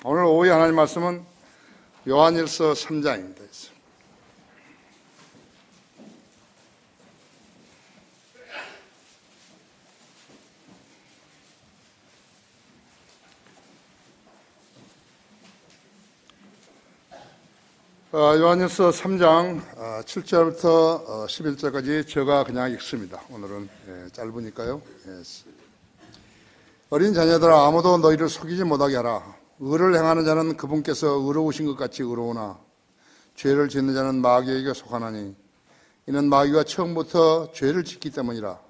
오늘 오후에 하나님 말씀은 요한일서 3장입니다. 요한일서 3장 7절부터 11절까지 제가 그냥 읽습니다. 오늘은 짧으니까요. 어린 자녀들아, 아무도 너희를 속이지 못하게 하라. 의를 행하는 자는 그분께서 의로우신 것 같이 의로우나 죄를 짓는 자는 마귀에게 속하나니 이는 마귀가 처음부터 죄를 짓기 때문이라.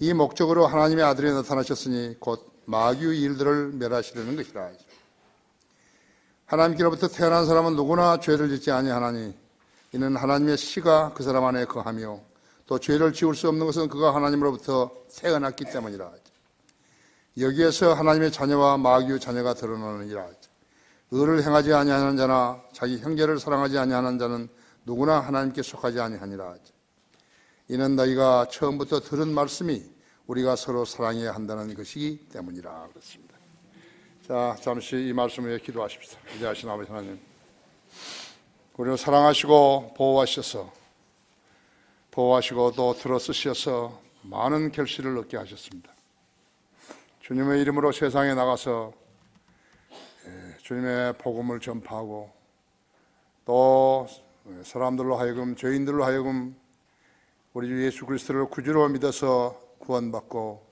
이 목적으로 하나님의 아들이 나타나셨으니 곧 마귀의 일들을 멸하시려는 것이라. 하나님께로부터 태어난 사람은 누구나 죄를 짓지 아니하나니 이는 하나님의 씨가 그 사람 안에 거하며 또 죄를 지을 수 없는 것은 그가 하나님으로부터 태어났기 때문이라. 여기에서 하나님의 자녀와 마귀의 자녀가 드러나느니라. 의를 행하지 아니하는 자나 자기 형제를 사랑하지 아니하는 자는 누구나 하나님께 속하지 아니하니라. 이는 너희가 처음부터 들은 말씀이 우리가 서로 사랑해야 한다는 것이기 때문이라. 그렇습니다. 자, 잠시 이 말씀을 위해 기도하십시다. 위대하신 아버지 하나님, 우리를 사랑하시고 보호하셔서 또 들어쓰셔서 많은 결실을 얻게 하셨습니다. 주님의 이름으로 세상에 나가서 주님의 복음을 전파하고 또 사람들로 하여금, 죄인들로 하여금 우리 주 예수 그리스도를 구주로 믿어서 구원받고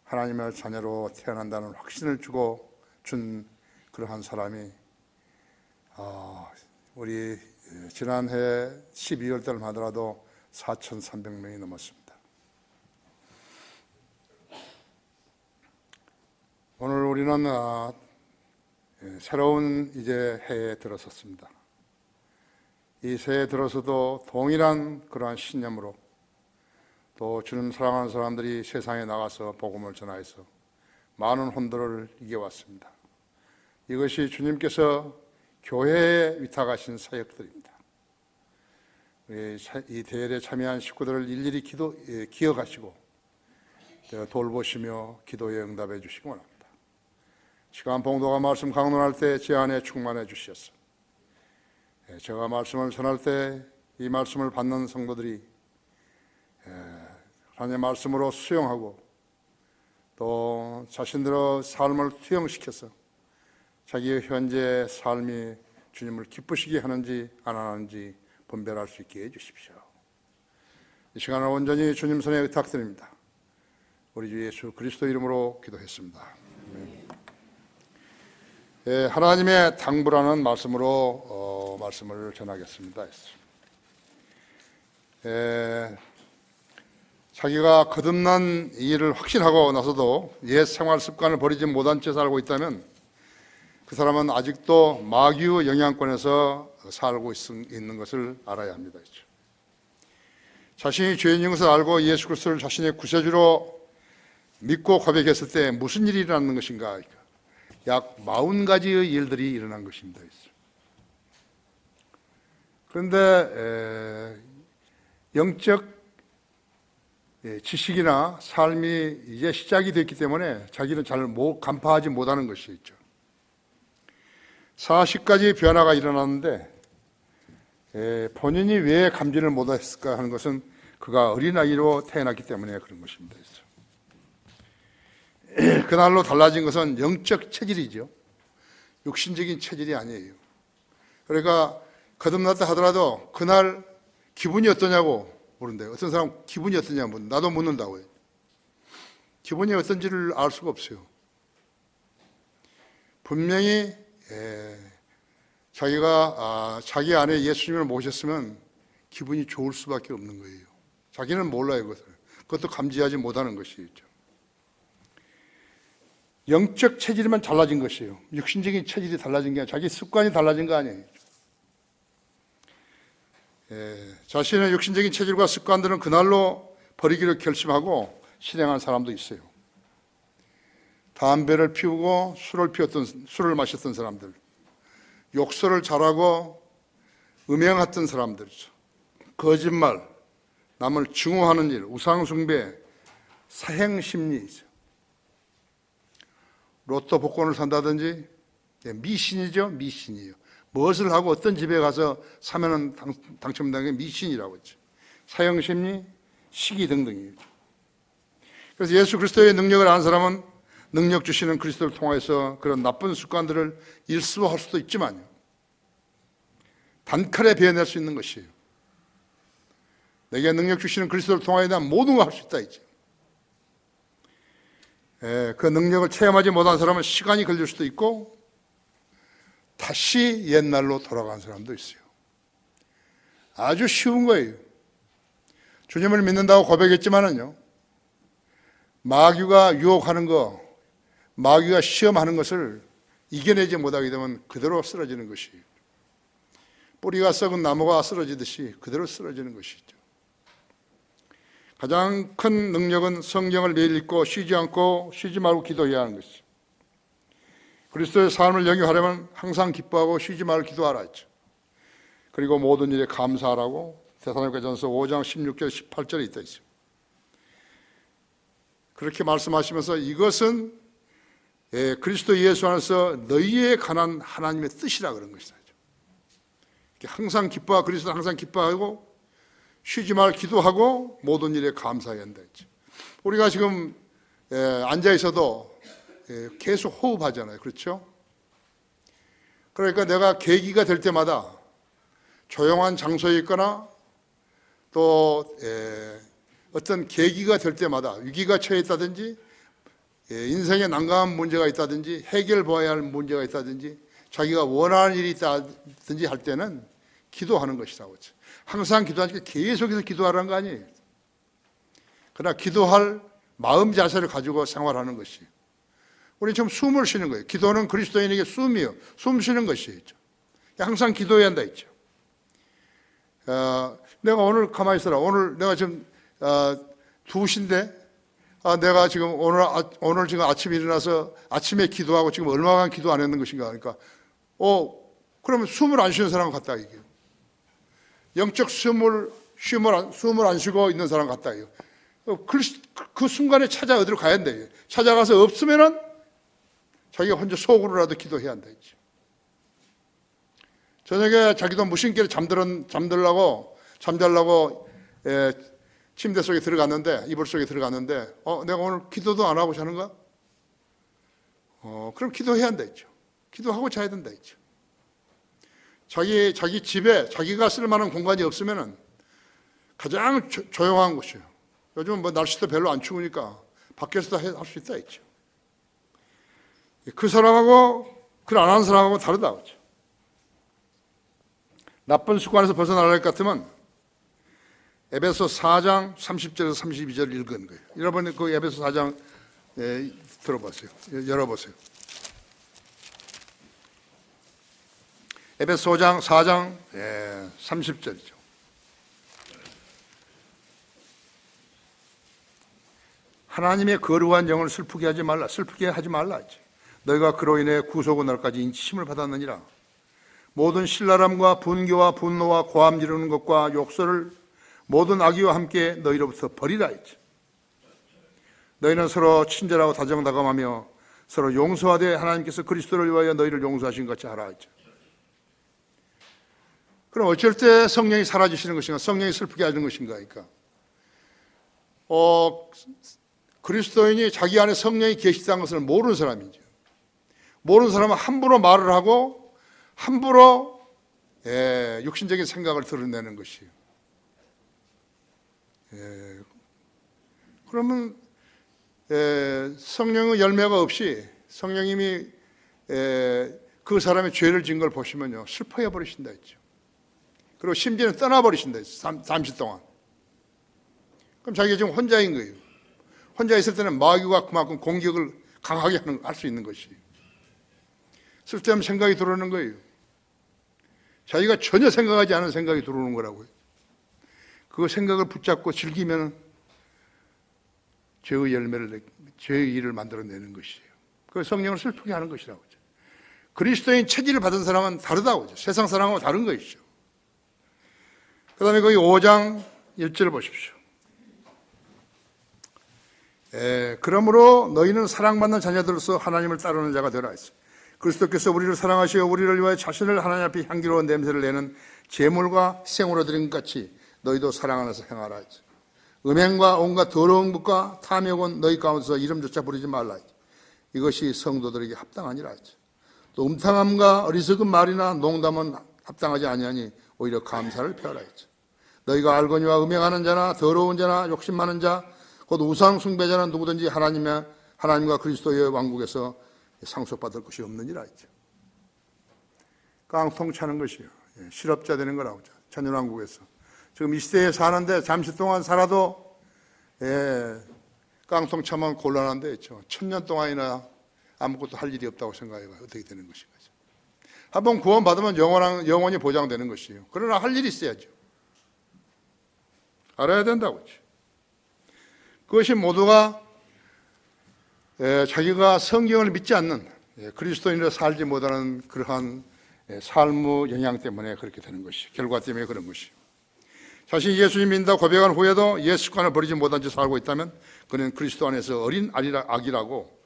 하나님의 자녀로 태어난다는 확신을 주고 준 그러한 사람이 우리 지난해 12월 달만 하더라도 4,300명이 넘었습니다. 오늘 우리는 새로운 이제 해에 들어섰습니다. 이 새해에 들어서도 동일한 그러한 신념으로 또 주님 사랑하는 사람들이 세상에 나가서 복음을 전하여서 많은 혼돈을 이겨왔습니다. 이것이 주님께서 교회에 위탁하신 사역들입니다. 이 대회에 참여한 식구들을 일일이 기억하시고 돌보시며 기도에 응답해 주시기 원합니다. 시간 봉도가 말씀 강론할 때 제 안에 충만해 주셔서 제가 말씀을 전할 때 이 말씀을 받는 성도들이 하나님의 말씀으로 수용하고 또 자신들의 삶을 투영시켜서 자기의 현재 삶이 주님을 기쁘시게 하는지 안 하는지 분별할 수 있게 해주십시오. 이 시간을 온전히 주님 손에 의탁드립니다. 우리 주 예수 그리스도 이름으로 기도했습니다. 하나님의 당부라는 말씀으로 말씀을 전하겠습니다. 자기가 거듭난 일을 확신하고 나서도 옛 생활 습관을 버리지 못한 채 살고 있다면 그 사람은 아직도 마귀의 영향권에서 살고 있는 것을 알아야 합니다. 자신이 죄인인 것을 알고 예수 그리스도를 자신의 구세주로 믿고 고백했을 때 무슨 일이 일어나는 것인가? 약 40가지의 일들이 일어난 것입니다. 그런데 영적 지식이나 삶이 이제 시작이 됐기 때문에 자기는 잘 간파하지 못하는 것이 있죠. 40가지 변화가 일어났는데 본인이 왜 감지를 못했을까 하는 것은 그가 어린아이로 태어났기 때문에 그런 것입니다. 그날로 달라진 것은 영적 체질이죠. 육신적인 체질이 아니에요. 그러니까 거듭났다 하더라도 그날 기분이 어떠냐고 모른대. 어떤 사람 기분이 어떠냐고 나도 묻는다고요. 기분이 어떤지를 알 수가 없어요. 분명히 자기가 자기 안에 예수님을 모셨으면 기분이 좋을 수밖에 없는 거예요. 자기는 몰라요. 그것도 감지하지 못하는 것이죠. 영적 체질만 달라진 것이에요. 육신적인 체질이 달라진 게 아니라 자기 습관이 달라진 거 아니에요. 자신의 육신적인 체질과 습관들은 그날로 버리기로 결심하고 실행한 사람도 있어요. 담배를 피우고 술을 마셨던 사람들, 욕설을 잘하고 음행했던 사람들, 거짓말, 남을 증오하는 일, 우상숭배, 사행심리, 로또 복권을 산다든지 미신이죠, 미신이에요. 무엇을 하고 어떤 집에 가서 사면은 당첨되는 게 미신이라고 했죠. 사형심리, 시기 등등이에요. 그래서 예수 그리스도의 능력을 아는 사람은 능력 주시는 그리스도를 통해서 그런 나쁜 습관들을 일수할 수도 있지만요, 단칼에 베어낼 수 있는 것이에요. 내게 능력 주시는 그리스도를 통하여 난 모든 걸 할 수 있다 이죠. 그 능력을 체험하지 못한 사람은 시간이 걸릴 수도 있고 다시 옛날로 돌아간 사람도 있어요. 아주 쉬운 거예요. 주님을 믿는다고 고백했지만은요, 마귀가 유혹하는 거, 마귀가 시험하는 것을 이겨내지 못하게 되면 그대로 쓰러지는 것이에요. 뿌리가 썩은 나무가 쓰러지듯이 그대로 쓰러지는 것이죠. 가장 큰 능력은 성경을 매일 읽고 쉬지 말고 기도해야 하는 것이죠. 그리스도의 삶을 영위하려면 항상 기뻐하고 쉬지 말고 기도하라 했죠. 그리고 모든 일에 감사하라고 데살로니가전서 5장 16절 18절에 있다 있어요. 그렇게 말씀하시면서 이것은 그리스도 예수 안에서 너희에 관한 하나님의 뜻이라 그런 것이다. 항상 기뻐하고 그리스도 항상 기뻐하고 쉬지 말고 기도하고 모든 일에 감사해야 한다 했죠. 우리가 지금 앉아 있어도 계속 호흡하잖아요. 그렇죠? 그러니까 내가 계기가 될 때마다 조용한 장소에 있거나 또 어떤 계기가 될 때마다 위기가 처해 있다든지 인생에 난감한 문제가 있다든지 해결해야 할 문제가 있다든지 자기가 원하는 일이 있다든지 할 때는 기도하는 것이라고 했죠. 항상 기도하니까 계속해서 기도하라는 거 아니에요. 그러나 기도할 마음 자세를 가지고 생활하는 것이에요. 우리 지금 숨을 쉬는 거예요. 기도는 그리스도인에게 숨이요. 숨 쉬는 것이에요. 항상 기도해야 한다 했죠. 내가 오늘 가만히 있어라. 오늘 내가 지금 2시인데 내가 지금 오늘 지금 아침에 일어나서 아침에 기도하고 지금 얼마간 기도 안 했는 것인가 하니까 그러면 숨을 안 쉬는 사람 같다 이게요. 영적 숨을 안 쉬고 있는 사람 같다 이거. 그 순간에 어디로 가야 한다 이거. 찾아가서 없으면은 자기가 혼자 속으로라도 기도해야 한다 했죠. 저녁에 자기도 무심결에 잠들라고 침대 속에 들어갔는데, 이불 속에 들어갔는데, 내가 오늘 기도도 안 하고 자는가? 그럼 기도해야 한다 했죠. 기도하고 자야 된다 했죠. 자기 집에 자기가 쓸 만한 공간이 없으면은 가장 조용한 곳이에요. 요즘은 뭐 날씨도 별로 안 추우니까 밖에서도 할 수 있다 했죠. 그 사람하고 그걸 안 하는 사람하고 다르다 그죠. 나쁜 습관에서 벗어나갈 것 같으면 에베소 4장 30절에서 32절을 읽은 거예요. 여러분 그 에베소 4장 들어보세요. 열어보세요. 에베소 4장 30절이죠. 하나님의 거룩한 영을 슬프게 하지 말라 했지. 너희가 그로 인해 구속의 날까지 인치심을 받았느니라. 모든 신랄함과 분교와 분노와 고함 지르는 것과 욕설을 모든 악의와 함께 너희로부터 버리라 했지. 너희는 서로 친절하고 다정다감하며 서로 용서하되 하나님께서 그리스도를 위하여 너희를 용서하신 것 같이 하라 했죠. 그럼 어쩔 때 성령이 사라지시는 것인가, 성령이 슬프게 하는 것인가 하니까 그리스도인이 자기 안에 성령이 계시다는 것을 모르는 사람이죠. 모르는 사람은 함부로 말을 하고 함부로 육신적인 생각을 드러내는 것이에요. 그러면 성령의 열매가 없이 성령님이 그 사람의 죄를 지은 걸 보시면요 슬퍼해 버리신다 했죠. 그리고 심지어는 떠나버리신다 했죠. 잠시 동안. 그럼 자기가 지금 혼자인 거예요. 혼자 있을 때는 마귀가 그만큼 공격을 강하게 할 수 있는 것이에요. 쓸데없는 생각이 들어오는 거예요. 자기가 전혀 생각하지 않은 생각이 들어오는 거라고요. 그 생각을 붙잡고 즐기면 죄의 일을 만들어내는 것이에요. 그 성령을 슬프게 하는 것이라고 하죠. 그리스도인 체질을 받은 사람은 다르다고 하죠. 세상 사람하고 다른 것이죠. 그 다음에 거기 5장 1절을 보십시오. 그러므로 너희는 사랑받는 자녀들로서 하나님을 따르는 자가 되라 했어요. 그리스도께서 우리를 사랑하시어 우리를 위하여 자신을 하나님 앞에 향기로운 냄새를 내는 제물과 생으로 드린 것 같이 너희도 사랑 안에서 행하라. 음행과 온갖 더러운 것과 탐욕은 너희 가운데서 이름조차 부르지 말라. 이것이 성도들에게 합당하니라. 또 음탕함과 어리석은 말이나 농담은 합당하지 아니하니 오히려 감사를 표하라. 너희가 알거니와 음행하는 자나 더러운 자나 욕심 많은 자 곧 우상 숭배자는 누구든지 하나님과 그리스도의 왕국에서 상속받을 것이 없느니라. 깡통 차는 것이요, 실업자 되는 거라고. 천년왕국에서 지금 이 시대에 사는데 잠시 동안 살아도 깡통 차면 곤란한데 있죠. 1000년 동안이나 아무것도 할 일이 없다고 생각해봐요. 어떻게 되는 것인가. 한번 구원받으면 영원히 보장되는 것이에요. 그러나 할 일이 있어야죠. 알아야 된다고. 그것이 모두가 자기가 성경을 믿지 않는 그리스도인으로 살지 못하는 그러한 삶의 영향 때문에 그렇게 되는 것이, 결과 때문에 그런 것이. 자신이 예수님 믿는다 고백한 후에도 옛 습관을 버리지 못한 채 살고 있다면 그는 그리스도 안에서 어린 악이라고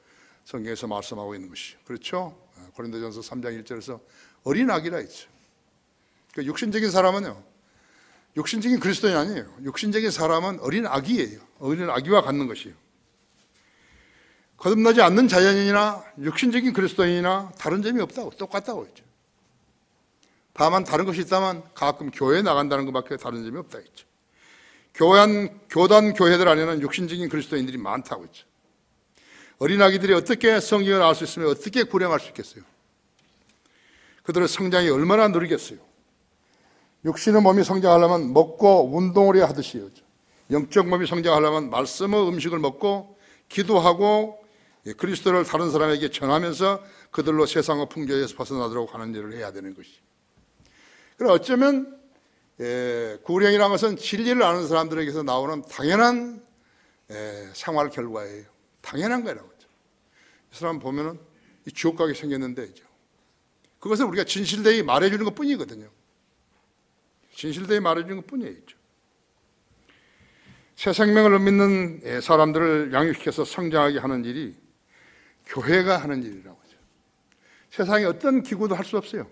성경에서 말씀하고 있는 것이. 그렇죠? 고린도전서 3장 1절에서 어린 악이라 했죠. 그 육신적인 사람은요, 육신적인 그리스도인이 아니에요. 육신적인 사람은 어린 아기예요. 어린 아기와 같는 것이에요. 거듭나지 않는 자연인이나 육신적인 그리스도인이나 다른 점이 없다고, 똑같다고 했죠. 다만 다른 것이 있다면 가끔 교회에 나간다는 것밖에 다른 점이 없다고 했죠. 교단 교회들 안에는 육신적인 그리스도인들이 많다고 했죠. 어린 아기들이 어떻게 성경을 알 수 있으며 어떻게 구령할 수 있겠어요? 그들의 성장이 얼마나 느리겠어요? 육신의 몸이 성장하려면 먹고 운동을 해야 하듯이요. 영적 몸이 성장하려면 말씀의 음식을 먹고 기도하고 그리스도를 다른 사람에게 전하면서 그들로 세상의 풍조에서 벗어나도록 하는 일을 해야 되는 것이죠. 그럼 어쩌면 구령이라는 것은 진리를 아는 사람들에게서 나오는 당연한 생활 결과예요. 당연한 거라고. 이 사람 보면은 지옥 가게 생겼는데, 그것을 우리가 진실되이 말해주는 것 뿐이거든요. 진실되이 말해주는 것 뿐이에요. 새 생명을 믿는 사람들을 양육시켜서 성장하게 하는 일이 교회가 하는 일이라고 하죠. 세상에 어떤 기구도 할 수 없어요.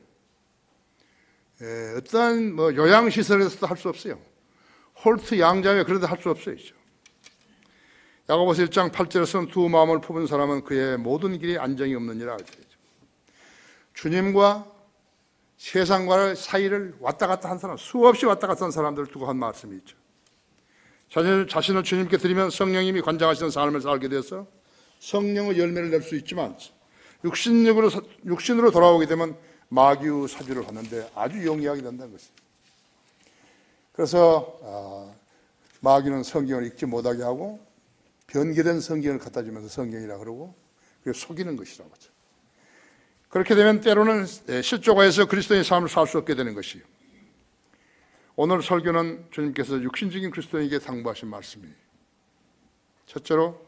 어떤 요양시설에서도 할 수 없어요. 홀트 양자회 그래도 할 수 없어요. 야고보서 1장 8절에서는 두 마음을 품은 사람은 그의 모든 길이 안정이 없느니라. 주님과 세상과의 사이를 왔다 갔다 한 사람, 수없이 왔다 갔다 한 사람들을 두고 한 말씀이 있죠. 자신을 주님께 드리면 성령님이 관장하시는 삶을 살게 되어서 성령의 열매를 낼 수 있지만 육신으로 돌아오게 되면 마귀의 사주를 받는데 아주 용이하게 된다는 것입니다. 그래서 마귀는 성경을 읽지 못하게 하고 변개된 성경을 갖다 주면서 성경이라 그러고 그게 속이는 것이라고 하죠. 그렇게 되면 때로는 실족하여서 그리스도인의 삶을 살 수 없게 되는 것이에요. 오늘 설교는 주님께서 육신적인 그리스도인에게 당부하신 말씀이에요. 첫째로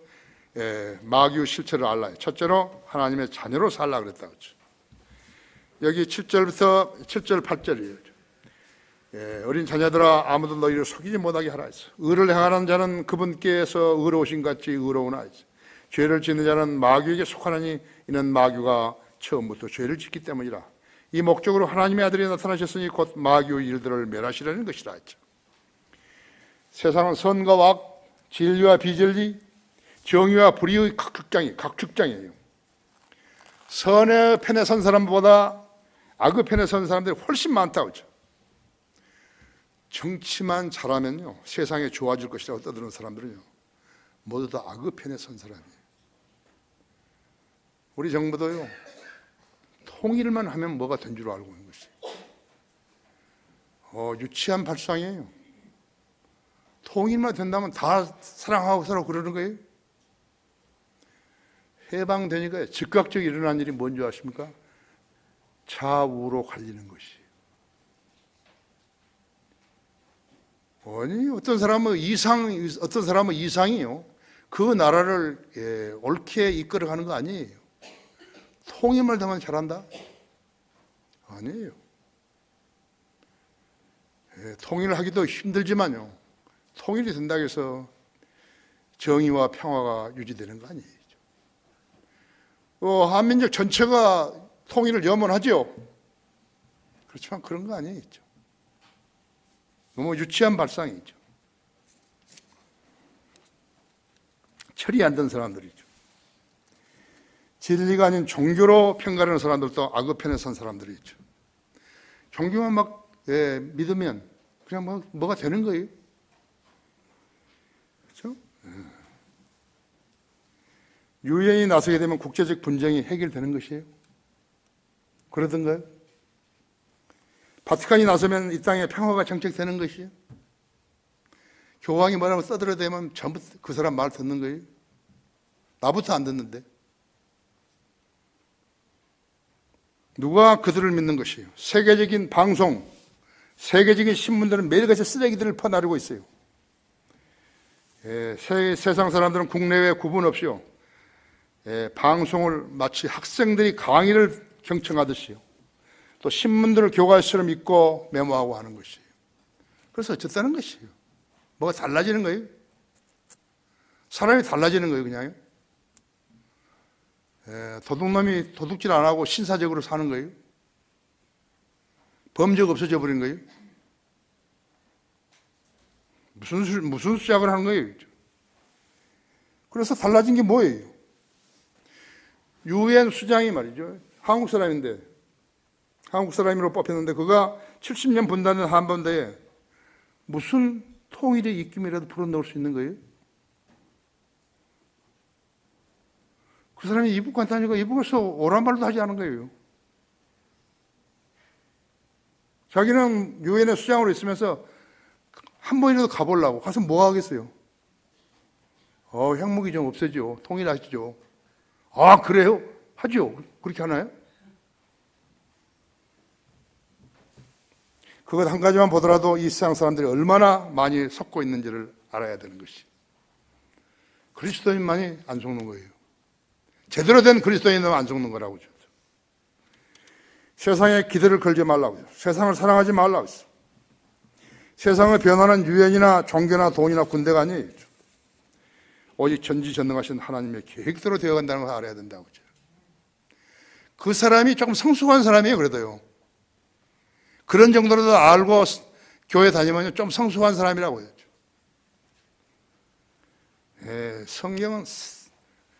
마귀의 실체를 알라. 첫째로 하나님의 자녀로 살라 그랬다고 했죠. 여기 7절부터 7절 8절이에요. 어린 자녀들아 아무도 너희를 속이지 못하게 하라 했어. 의를 행하는 자는 그분께서 의로우신 같이 의로우나 했어. 죄를 짓는 자는 마귀에게 속하나니 이는 마귀가 처음부터 죄를 짓기 때문이라. 이 목적으로 하나님의 아들이 나타나셨으니 곧 마귀의 일들을 멸하시려는 것이라 했죠. 세상은 선과 악, 진리와 비진리, 정의와 불의의 각축장이에요. 선의 편에 선 사람보다 악의 편에 선 사람들이 훨씬 많다고 하죠. 정치만 잘하면요 세상에 좋아질 것이라고 떠드는 사람들은요 모두 다 악의 편에 선 사람이에요. 우리 정부도요 통일만 하면 뭐가 된 줄 알고 있는 것이에요. 유치한 발상이에요. 통일만 된다면 다 사랑하고 서로 그러는 거예요. 해방되니까 즉각적으로 일어난 일이 뭔지 아십니까? 좌우로 갈리는 것이에요. 아니 어떤 사람은 이상이요 그 나라를 옳게 이끌어가는 거 아니에요. 통일만 되면 잘한다? 아니에요. 통일을 하기도 힘들지만요 통일이 된다고 해서 정의와 평화가 유지되는 거 아니에요. 한민족 전체가 통일을 염원하죠. 그렇지만 그런 거 아니겠죠. 너무 유치한 발상이죠. 철이 안 든 사람들이죠. 진리가 아닌 종교로 평가하는 사람들도 악의 편에 선 사람들이죠. 종교만 막 믿으면 그냥 뭐가 되는 거예요. 그렇죠? 유엔이 나서게 되면 국제적 분쟁이 해결되는 것이에요. 그러던가요? 바티칸이 나서면 이 땅에 평화가 정착되는 것이에요. 교황이 뭐라고 떠들어대면 전부 그 사람 말 듣는 거예요. 나부터 안 듣는데. 누가 그들을 믿는 것이에요? 세계적인 방송, 세계적인 신문들은 매일같이 쓰레기들을 퍼나르고 있어요. 세상 사람들은 국내외 구분 없이요. 방송을 마치 학생들이 강의를 경청하듯이요. 또 신문들을 교과서처럼 읽고 메모하고 하는 것이에요. 그래서 어쨌다는 것이에요. 뭐가 달라지는 거예요? 사람이 달라지는 거예요, 그냥요. 도둑놈이 도둑질 안 하고 신사적으로 사는 거예요. 범죄가 없어져 버린 거예요. 무슨 수작을 하는 거예요? 그래서 달라진 게 뭐예요? 유엔 수장이 말이죠. 한국 사람인데, 한국 사람으로 뽑혔는데 그가 70년 분단된 한반도에 무슨 통일의 입김이라도 불어넣을 수 있는 거예요? 그 사람이 이북 간다니까 이북에서 오란 말도 하지 않은 거예요. 자기는 유엔의 수장으로 있으면서 한 번이라도 가보려고. 가서 뭐 하겠어요? 핵무기 좀 없애죠. 통일하시죠. 아, 그래요? 하죠. 그렇게 하나요? 그것 한 가지만 보더라도 이 세상 사람들이 얼마나 많이 속고 있는지를 알아야 되는 것이. 그리스도인만이 안 속는 거예요. 제대로 된 그리스도인은 안 속는 거라고. 세상에 기대를 걸지 말라고요. 세상을 사랑하지 말라고 했어요. 세상을 변화하는 유엔이나 종교나 돈이나 군대가 아니에요. 오직 전지전능하신 하나님의 계획대로 되어간다는 걸 알아야 된다고. 그 사람이 조금 성숙한 사람이에요. 그래도요. 그런 정도로도 알고 교회 다니면 좀 성숙한 사람이라고 해요. 성경은,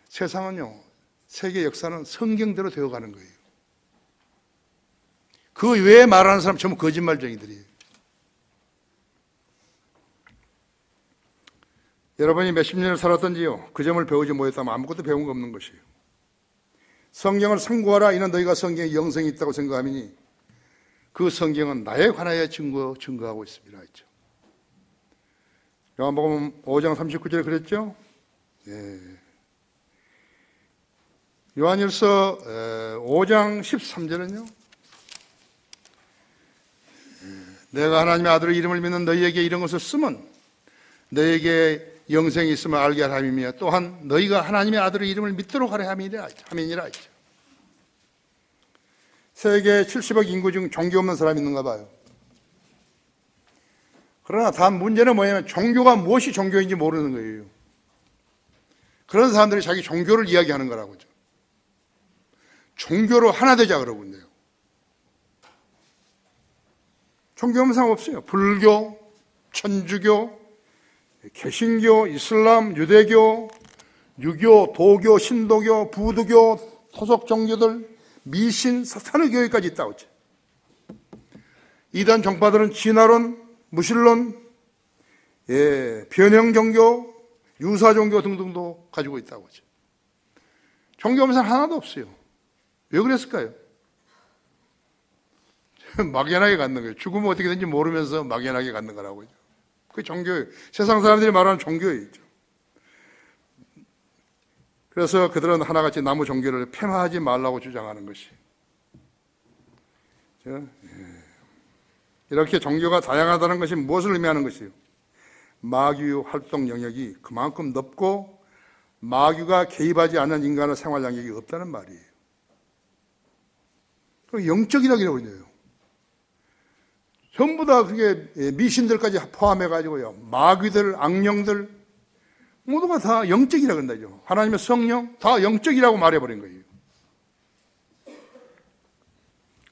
세상은요, 세계 역사는 성경대로 되어가는 거예요. 그 외에 말하는 사람 전부 거짓말쟁이들이에요. 여러분이 몇십 년을 살았던지요, 그 점을 배우지 못했다면 아무것도 배운 거 없는 것이에요. 성경을 상고하라. 이는 너희가 성경에 영생이 있다고 생각하니 그 성경은 나에 관하여 증거하고 있습니다. 했죠. 요한복음 5장 39절에 그랬죠. 요한일서 5장 13절은요. 내가 하나님의 아들의 이름을 믿는 너희에게 이런 것을 쓰면 너희에게 영생이 있음을 알게 하라 함이며 또한 너희가 하나님의 아들의 이름을 믿도록 하라 함이니라 했죠. 세계 70억 인구 중 종교 없는 사람이 있는가 봐요. 그러나 단 문제는 뭐냐면 종교가 무엇이 종교인지 모르는 거예요. 그런 사람들이 자기 종교를 이야기하는 거라고요. 종교로 하나 되자 그러고 있네요. 종교 없는 사람 없어요. 불교, 천주교, 개신교, 이슬람, 유대교, 유교, 도교, 신도교, 부두교, 토속 종교들, 미신, 사탄의 교회까지 있다고 했죠. 이단 종파들은 진화론, 무신론, 변형 종교, 유사 종교 등등도 가지고 있다고 하죠. 종교 없는 사람 하나도 없어요. 왜 그랬을까요? 막연하게 갖는 거예요. 죽으면 어떻게 되는지 모르면서 막연하게 갖는 거라고요. 그게 종교예요. 세상 사람들이 말하는 종교예요. 그래서 그들은 하나같이 나무 종교를 폐마하지 말라고 주장하는 것이. 이렇게 종교가 다양하다는 것이 무엇을 의미하는 것이요? 마귀의 활동 영역이 그만큼 넓고 마귀가 개입하지 않는 인간의 생활 영역이 없다는 말이에요. 영적이라고 그러네요. 전부 다 그게 미신들까지 포함해가지고요. 마귀들, 악령들, 모두가 다 영적이라고 한다죠. 하나님의 성령, 다 영적이라고 말해버린 거예요.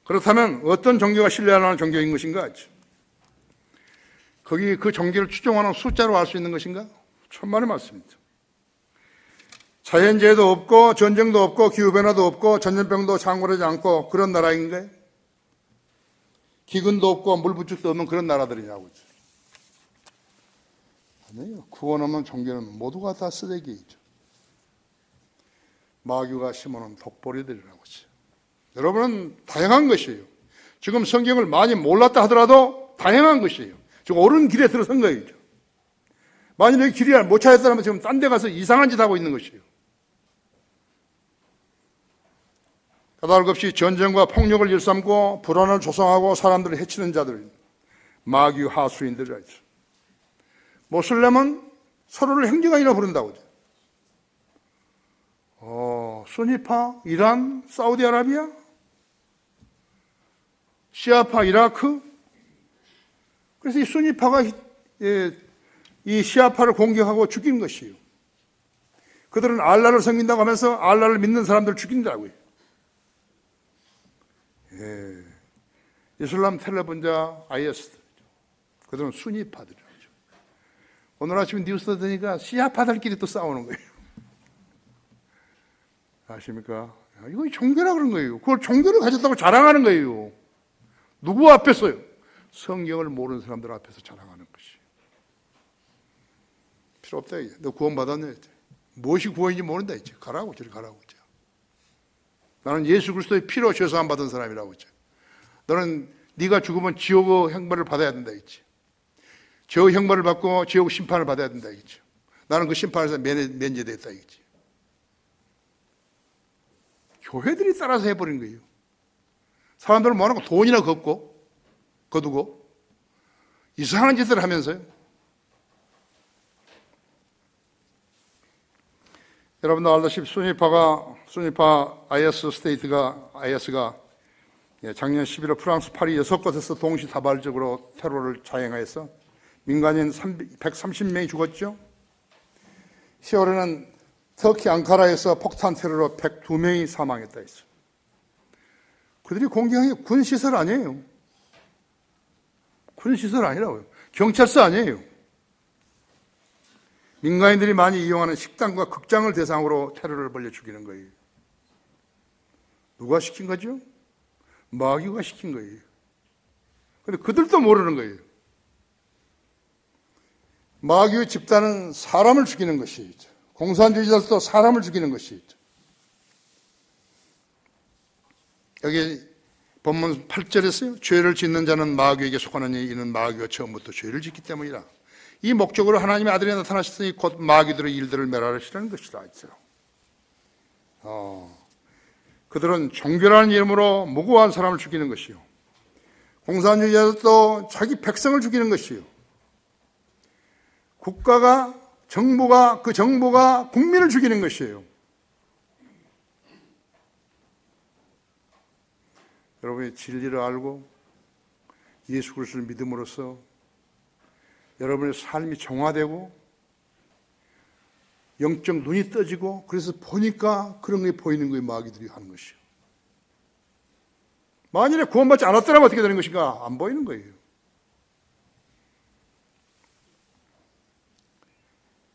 그렇다면 어떤 종교가 신뢰하는 종교인 것인가? 거기 그 종교를 추종하는 숫자로 알 수 있는 것인가? 천만의 말씀입니다. 자연재해도 없고 전쟁도 없고 기후변화도 없고 전염병도 창궐하지 않고 그런 나라인가요? 기근도 없고 물부축도 없는 그런 나라들이냐고. 아니에요. 구원 없는 종교는 모두가 다 쓰레기이죠. 마귀가 심어놓은 독보리들이라고 하죠. 여러분은 다양한 것이에요. 지금 성경을 많이 몰랐다 하더라도 다양한 것이에요. 지금 옳은 길에 들어선 거예요. 만약에 길을 못 찾았다면 지금 딴 데 가서 이상한 짓 하고 있는 것이에요. 까닭 없이 전쟁과 폭력을 일삼고 불안을 조성하고 사람들을 해치는 자들, 마귀 하수인들이죠. 모슬렘은 서로를 행정관이라 부른다고 하죠. 수니파, 이란, 사우디아라비아, 시아파, 이라크. 그래서 이 수니파가 이 시아파를 공격하고 죽인 것이에요. 그들은 알라를 섬긴다고 하면서 알라를 믿는 사람들을 죽인다고요. 이슬람 텔레본자 IS, 그들은 수니파들이죠. 오늘 아침에 뉴스 듣니까 시아파들끼리 또 싸우는 거예요. 아십니까? 이거 종교라 그런 거예요. 그걸 종교를 가졌다고 자랑하는 거예요. 누구 앞에서요? 성경을 모르는 사람들 앞에서 자랑하는 것이. 필요 없다 이제. 너 구원 받았네. 무엇이 구원인지 모른다 이제. 가라고 저리 가라고 이제. 나는 예수 그리스도의 피로 죄사함 받은 사람이라고 이제. 너는 네가 죽으면 지옥의 형벌을 받아야 된다 이제. 저 형벌을 받고 지옥 심판을 받아야 된다 이제. 나는 그 심판에서 면제됐다 이제. 교회들이 따라서 해버린 거예요. 사람들은 뭐하고 돈이나 거두고 이상한 짓을 하면서요. 여러분도 알다시피 수니파 IS가 작년 11월 프랑스 파리 6곳에서 동시다발적으로 테러를 자행하여서 민간인 130명이 죽었죠. 10월에는 터키 앙카라에서 폭탄 테러로 102명이 사망했다 했어요. 그들이 공격한 게 군시설 아니에요. 군시설 아니라고요. 경찰서 아니에요. 민간인들이 많이 이용하는 식당과 극장을 대상으로 테러를 벌여 죽이는 거예요. 누가 시킨 거죠? 마귀가 시킨 거예요. 그런데 그들도 모르는 거예요. 마귀의 집단은 사람을 죽이는 것이죠. 공산주의자들도 사람을 죽이는 것이죠. 여기 본문 8절에서요. 죄를 짓는 자는 마귀에게 속하느니 이는 마귀가 처음부터 죄를 짓기 때문이라. 이 목적으로 하나님의 아들이 나타나셨으니 곧 마귀들의 일들을 멸하시려는 것이라 했어요. 그들은 종교라는 이름으로 무고한 사람을 죽이는 것이요. 공산주의자들도 자기 백성을 죽이는 것이요. 그 정부가 국민을 죽이는 것이에요. 여러분이 진리를 알고 예수 그리스도를 믿음으로써 여러분의 삶이 정화되고 영적 눈이 떠지고 그래서 보니까 그런 게 보이는 거예요. 마귀들이 하는 것이요. 만일에 구원받지 않았더라면 어떻게 되는 것인가? 안 보이는 거예요.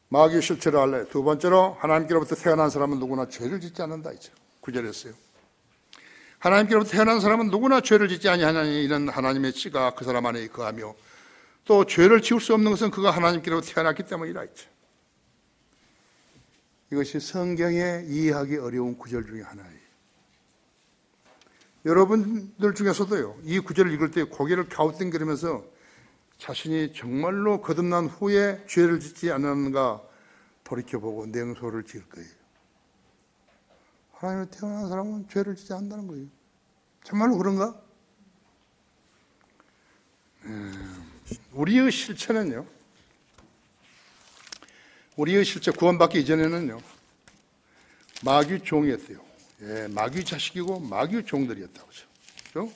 마귀의 실체를 알래. 두 번째로 하나님께로부터 태어난 사람은 누구나 죄를 짓지 않는다. 이제 9절이었어요. 하나님께로부터 태어난 사람은 누구나 죄를 짓지 아니하나니 이는 하나님의 씨가 그 사람 안에 거하며 또 죄를 지을 수 없는 것은 그가 하나님께로부터 태어났기 때문이라 했죠. 이것이 성경에 이해하기 어려운 구절 중에 하나예요. 여러분들 중에서도요, 이 구절을 읽을 때 고개를 갸우뚱거리면서 자신이 정말로 거듭난 후에 죄를 짓지 않았는가 돌이켜보고 냉소를 지을 거예요. 하나님을 태어난 사람은 죄를 짓지 않는다는 거예요. 정말로 그런가? 우리의 실체는요, 우리의 실체 구원받기 이전에는요, 마귀 종이었어요. 마귀 자식이고 마귀 종들이었다고 그렇죠?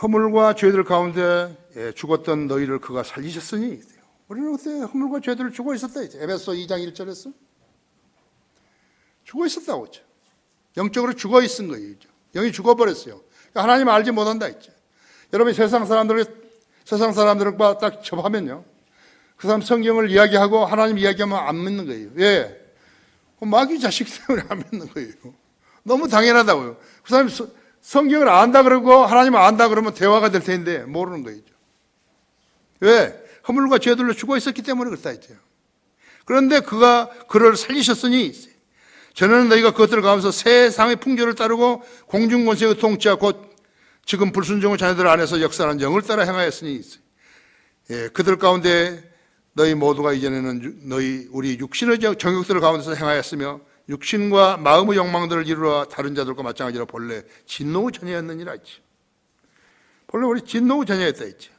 허물과 죄들 가운데 죽었던 너희를 그가 살리셨으니 우리는 그때 허물과 죄들을 죽어 있었다. 에베소 2장 1절에서 죽어 있었다고 했죠. 영적으로 죽어 있은 거예요. 영이 죽어버렸어요. 그러니까 하나님 알지 못한다 했죠. 여러분이 세상 사람들과 딱 접하면요, 그 사람 성경을 이야기하고 하나님 이야기하면 안 믿는 거예요. 왜? 마귀 자식 때문에 안 믿는 거예요. 너무 당연하다고요. 그 사람이 성경을 안다 그러고 하나님을 안다 그러면 대화가 될 텐데 모르는 거예요. 왜? 허물과 죄들로 죽어 있었기 때문에 그렇다 했죠. 그런데 그가 그를 살리셨으니 저는 너희가 그것들을 가면서 세상의 풍조를 따르고 공중권세의 통치와 곧 지금 불순종의 자녀들 안에서 역사하는 영을 따라 행하였으니 그들 가운데 너희 모두가 이전에는 우리 육신의 정욕들을 가운데서 행하였으며 육신과 마음의 욕망들을 이루어 다른 자들과 마찬가지로 본래 진노의 자녀였느니라 했지. 본래 우리 진노의 자녀였다 했지.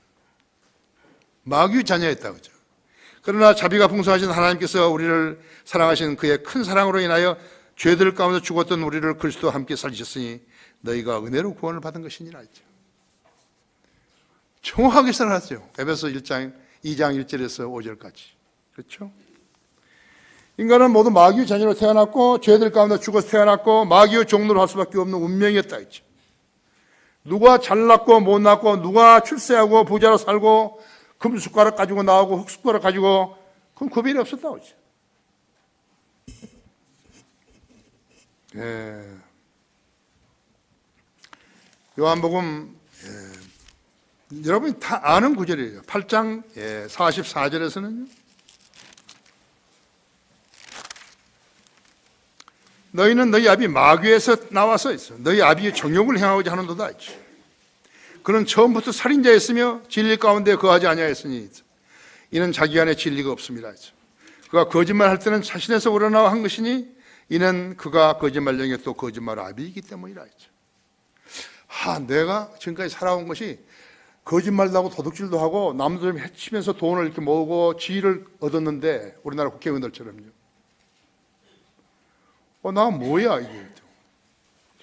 마귀의 자녀였다 그죠. 그러나 자비가 풍성하신 하나님께서 우리를 사랑하신 그의 큰 사랑으로 인하여 죄들 가운데 죽었던 우리를 그리스도와 함께 살리셨으니 너희가 은혜로 구원을 받은 것이니라 했죠. 정확하게 살았어요. 에베소 2장 1절에서 5절까지. 그렇죠? 인간은 모두 마귀의 자녀로 태어났고 죄들 가운데 죽어서 태어났고 마귀의 종로를 할 수밖에 없는 운명이었다 했죠. 누가 잘났고 못났고 누가 출세하고 부자로 살고 금숟가락 가지고 나오고 흙숟가락 가지고 그건 구별이 없었다고 했죠. 요한복음 여러분이 다 아는 구절이에요. 8장 44절에서는요. 너희는 너희 아비 마귀에서 나와서 있어. 너희 아비의 정욕을 행하고자 하는도다 했지. 그는 처음부터 살인자였으며 진리 가운데 거하지 아니하였으니 이는 자기 안에 진리가 없습니다 했죠. 그가 거짓말할 때는 자신에서 우러나와 한 것이니 이는 그가 거짓말령에 또 거짓말 아비이기 때문이라 했죠. 내가 지금까지 살아온 것이 거짓말도 하고 도둑질도 하고 남들 해치면서 돈을 이렇게 모으고 지위를 얻었는데 우리나라 국회의원들처럼요. 나 뭐야 이게.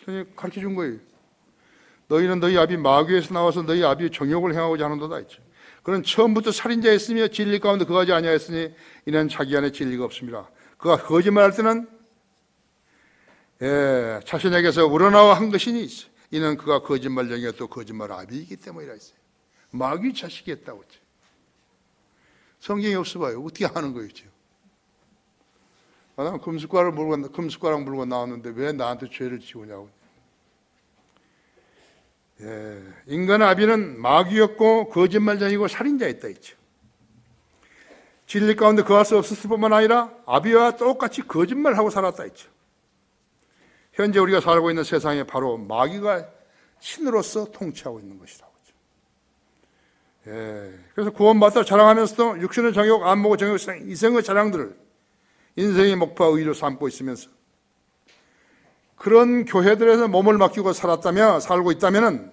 선생님이 가르쳐준 거예요. 너희는 너희 아비 마귀에서 나와서 너희 아비의 정욕을 행하고자 하는도다 했죠. 그는 처음부터 살인자였으며 진리 가운데 거하지 아니하였으니 이는 자기 안에 진리가 없습니다. 그가 거짓말할 때는 자신에게서 우러나와 한 것이니 이는 그가 거짓말령에 또 거짓말 아비이기 때문이라 했어요. 마귀 자식이었다고 했죠. 성경이 없어봐요. 어떻게 하는 거예요 지금? 나는 금숟가락 물고 나왔는데 왜 나한테 죄를 지우냐고. 인간의 아비는 마귀였고 거짓말쟁이고 살인자였다 했죠. 진리 가운데 거할 수 없었을 뿐만 아니라 아비와 똑같이 거짓말하고 살았다 했죠. 현재 우리가 살고 있는 세상에 바로 마귀가 신으로서 통치하고 있는 것이다. 그래서 구원받다 자랑하면서도 육신의 정욕, 안목의 정욕, 이생의 자랑들을 인생의 목표와 의로 삼고 있으면서 그런 교회들에서 몸을 맡기고 살고 있다면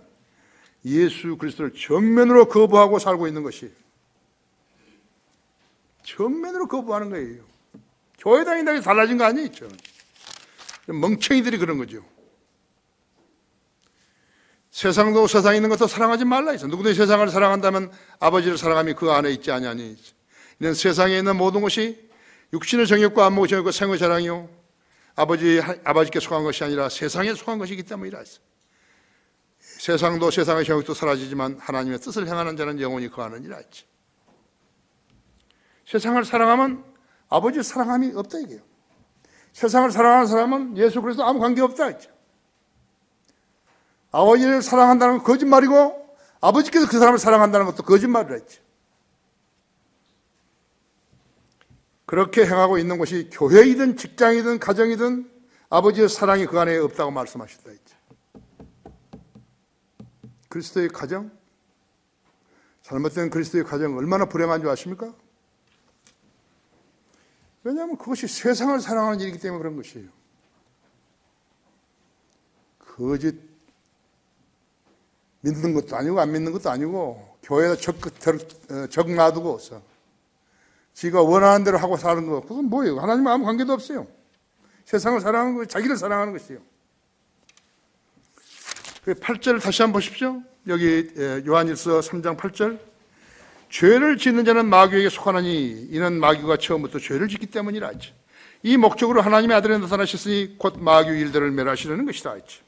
예수 그리스도를 정면으로 거부하고 살고 있는 것이 정면으로 거부하는 거예요. 교회 다닌다고 달라진 거 아니죠. 멍청이들이 그런 거죠. 세상도 세상에 있는 것도 사랑하지 말라 했어. 누구든지 세상을 사랑한다면 아버지를 사랑함이 그 안에 있지 아니하니. 이는 세상에 있는 모든 것이 육신의 정욕과 안목의 정욕과 생의 자랑이요 아버지께 속한 것이 아니라 세상에 속한 것이기 때문이라 했어. 세상도 세상의 정욕도 사라지지만 하나님의 뜻을 행하는 자는 영원히 거하느니라 했지. 세상을 사랑하면 아버지를 사랑함이 없다 이게요. 세상을 사랑하는 사람은 예수 그리스도 아무 관계 없다 했죠. 아버지를 사랑한다는 건 거짓말이고 아버지께서 그 사람을 사랑한다는 것도 거짓말이라 했죠. 그렇게 행하고 있는 것이 교회이든 직장이든 가정이든 아버지의 사랑이 그 안에 없다고 말씀하셨다 했죠. 그리스도의 가정, 잘못된 그리스도의 가정 얼마나 불행한 줄 아십니까? 왜냐하면 그것이 세상을 사랑하는 일이기 때문에 그런 것이에요. 거짓 믿는 것도 아니고 안 믿는 것도 아니고 교회에다 적 놔두고서 지가 원하는 대로 하고 사는 거 그건 뭐예요? 하나님과 아무 관계도 없어요. 세상을 사랑하는 거예요. 자기를 사랑하는 것이에요. 8절 다시 한번 보십시오. 여기 요한일서 3장 8절 죄를 짓는 자는 마귀에게 속하나니 이는 마귀가 처음부터 죄를 짓기 때문이라 하죠. 이 목적으로 하나님의 아들이 나타나셨으니 곧 마귀 일들을 멸하시려는 것이다 했죠.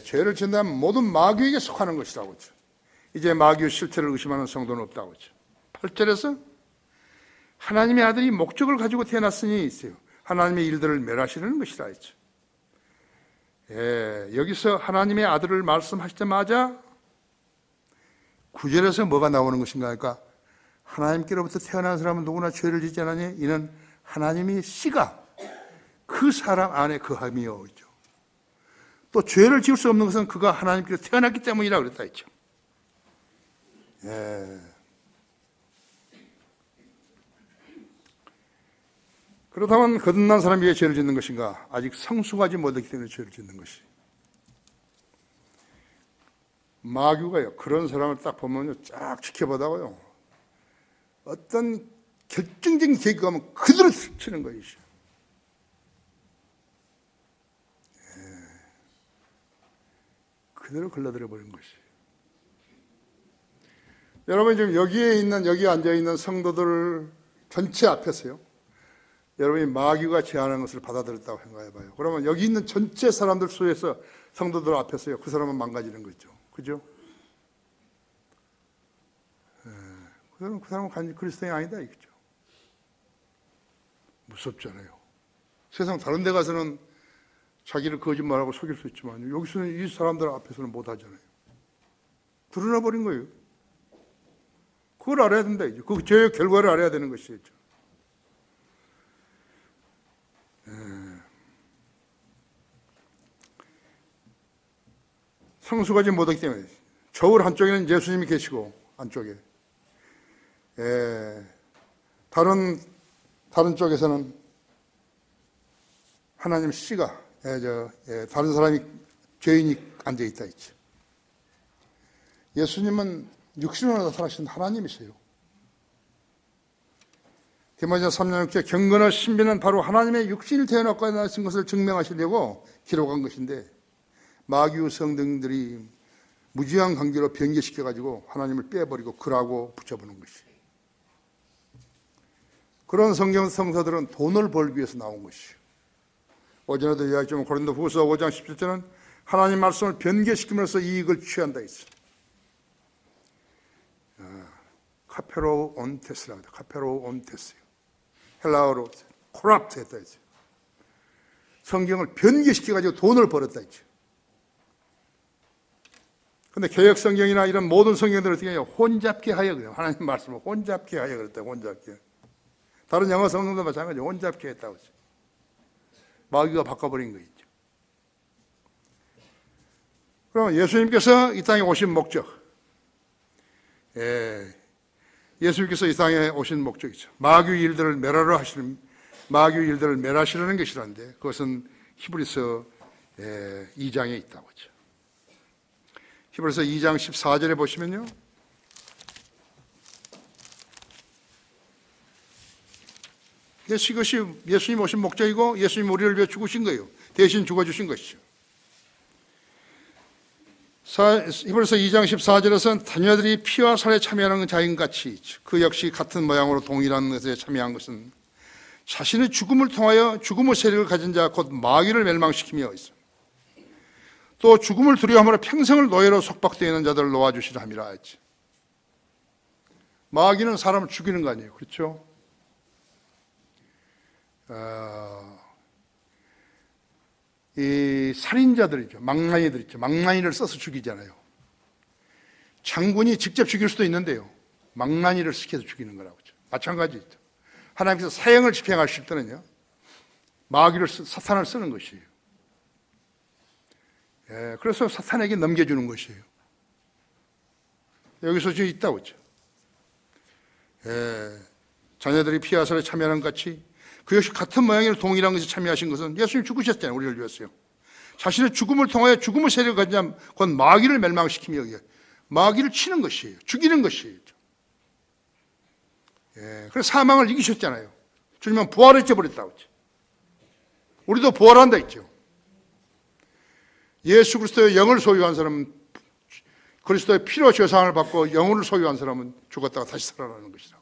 죄를 짓는다면 모든 마귀에게 속하는 것이라고 했죠. 이제 마귀의 실체를 의심하는 성도는 없다고 했죠. 8절에서 하나님의 아들이 목적을 가지고 태어났으니 있어요. 하나님의 일들을 멸하시려는 것이라 했죠. 여기서 하나님의 아들을 말씀하시자마자 9절에서 뭐가 나오는 것인가 하니까 하나님께로부터 태어난 사람은 누구나 죄를 짓지 않으니 이는 하나님의 씨가 그 사람 안에 거함이요. 또 죄를 지을 수 없는 것은 그가 하나님께로 태어났기 때문이라 그랬다 했죠. 그렇다면 거듭난 사람이 왜 죄를 짓는 것인가? 아직 성숙하지 못했기 때문에 죄를 짓는 것이. 마귀가요, 그런 사람을 딱 보면요, 쫙 지켜보다가요, 어떤 결정적인 계기가 오면 그대로 치는 것이죠. 그대로 걸러들어 버린 것이. 여러분 지금 여기 앉아 있는 성도들 전체 앞에서요, 여러분이 마귀가 제안하는 것을 받아들였다고 생각해 봐요. 그러면 여기 있는 전체 사람들 속에서 성도들 앞에서요, 그 사람은 망가지는 거죠. 그죠? 그 사람은 그리스도인이 아니다 이거죠. 무섭잖아요. 세상 다른 데 가서는 자기를 거짓말하고 속일 수 있지만 여기서는 이 사람들 앞에서는 못 하잖아요. 드러나 버린 거예요. 그걸 알아야 된다 이죠. 그 죄의 결과를 알아야 되는 것이죠. 성숙하지 못하기 때문에 저울 한쪽에는 예수님이 계시고 한쪽에 다른 쪽에서는 하나님 씨가 다른 사람이 죄인이 앉아 있다 했죠. 예수님은 육신으로 나타나신 하나님이세요. 디모데전서 3장 6절 경건한 신비는 바로 하나님의 육신을 태어났고 나신 것을 증명하시려고 기록한 것인데 마귀의 성등들이 무지한 관계로 변개시켜가지고 하나님을 빼버리고 글하고 붙여보는 것이에요. 그런 성경 성서들은 돈을 벌기 위해서 나온 것이에요. 어제도 이야기했지만 고린도후서 5장 17절은 하나님 말씀을 변개시키면서 이익을 취한다 했어요. 카페로 온테스라고 해요. 카페로 온테스요. 헬라어로 코랍트 했다 했어요. 성경을 변개시켜가지고 돈을 벌었다 했죠. 근데 개혁 성경이나 이런 모든 성경들을 어떻게 해요? 혼잡케 하여 그래요. 하나님 말씀을 혼잡케 하여 그랬다. 혼잡케. 다른 영어 성경도 마찬가지로 혼잡케 했다고 했어요. 마귀가 바꿔버린 거 있죠. 그럼 예수님께서 이 땅에 오신 목적, 예수님께서 이 땅에 오신 목적이죠. 마귀 일들을 멸하시려는 것이라는데 그것은 히브리서 2장에 있다고 하죠. 히브리서 2장 14절에 보시면요, 이것이 예수님 오신 목적이고 예수님 우리를 위해 죽으신 거예요. 대신 죽어주신 것이죠. 히브리서 2장 14절에서는 자녀들이 피와 살에 참여하는 자인같이 그 역시 같은 모양으로 동일한 것에 참여한 것은 자신의 죽음을 통하여 죽음의 세력을 가진 자 곧 마귀를 멸망시키며 있어. 또 죽음을 두려워함으로 평생을 노예로 속박되어 있는 자들을 놓아주시라 함이라 했지. 마귀는 사람을 죽이는 거 아니에요. 그렇죠? 이 살인자들이죠. 망나니들 있죠. 망나니를 써서 죽이잖아요. 장군이 직접 죽일 수도 있는데요. 망나니를 시켜서 죽이는 거라고 하죠. 마찬가지죠. 하나님께서 사형을 집행하실 때는요, 마귀를 사탄을 쓰는 것이에요. 그래서 사탄에게 넘겨주는 것이에요. 여기서 지금 있다고 했죠. 자녀들이 피와 살에 참여하는 것 같이 그 역시 같은 모양으로 동일한 것에 참여하신 것은 예수님 죽으셨잖아요. 우리를 위해서요. 자신의 죽음을 통하여 죽음의 세력을 가진 자 곧 마귀를 멸망시키며 마귀를 치는 것이에요. 죽이는 것이에요. 그래서 사망을 이기셨잖아요. 주님은 부활했죠 버렸다고 했죠. 우리도 부활한다 했죠. 예수 그리스도의 영을 소유한 사람은, 그리스도의 피로 죄사함을 받고 영혼을 소유한 사람은 죽었다가 다시 살아나는 것이라고.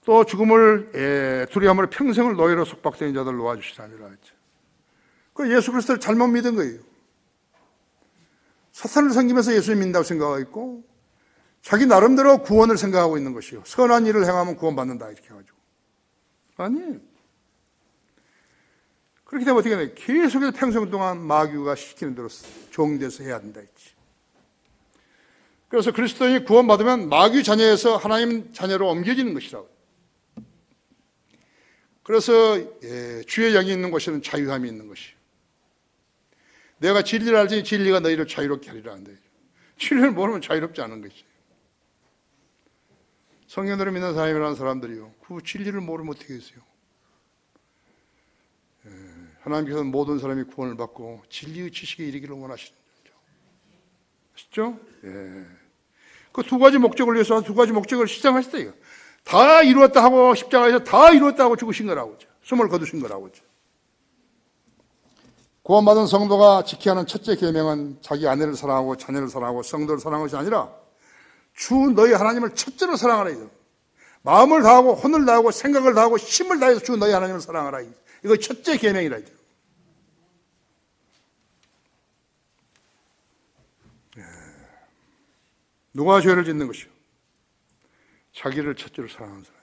또 죽음을 두려움으로 평생을 노예로 속박된 자들 놓아주시라니라 했죠. 그 예수 그리스도를 잘못 믿은 거예요. 사탄을 섬기면서 예수를 믿는다고 생각하고 있고 자기 나름대로 구원을 생각하고 있는 것이요. 선한 일을 행하면 구원받는다 이렇게 해가지고. 아니에요. 그렇게 되면 어떻게 되나요? 계속해서 평생 동안 마귀가 시키는 대로 종돼서 해야 된다 했지. 그래서 그리스도인이 구원받으면 마귀 자녀에서 하나님 자녀로 옮겨지는 것이라고. 그래서 주의 영이 있는 곳에는 자유함이 있는 것이요. 내가 진리를 알지 진리가 너희를 자유롭게 하리라 한다. 진리를 모르면 자유롭지 않은 것이에요. 성령들을 믿는 사람이라는 사람들이요. 그 진리를 모르면 어떻게 했어요? 하나님께서는 모든 사람이 구원을 받고 진리의 지식에 이르기를 원하시는 거죠. 아시죠? 그 두 가지 목적을 위해서 두 가지 목적을 실행하셨어요. 다 이루었다 하고 십자가에서 다 이루었다 하고 죽으신 거라고. 숨을 거두신 거라고. 구원받은 성도가 지켜야 하는 첫째 계명은 자기 아내를 사랑하고 자녀를 사랑하고 성도를 사랑하는 것이 아니라 주 너희 하나님을 첫째로 사랑하라. 마음을 다하고 혼을 다하고 생각을 다하고 힘을 다해서 주 너희 하나님을 사랑하라. 이거 첫째 계명이라. 누가 죄를 짓는 것이요? 자기를 첫째로 사랑하는 사람.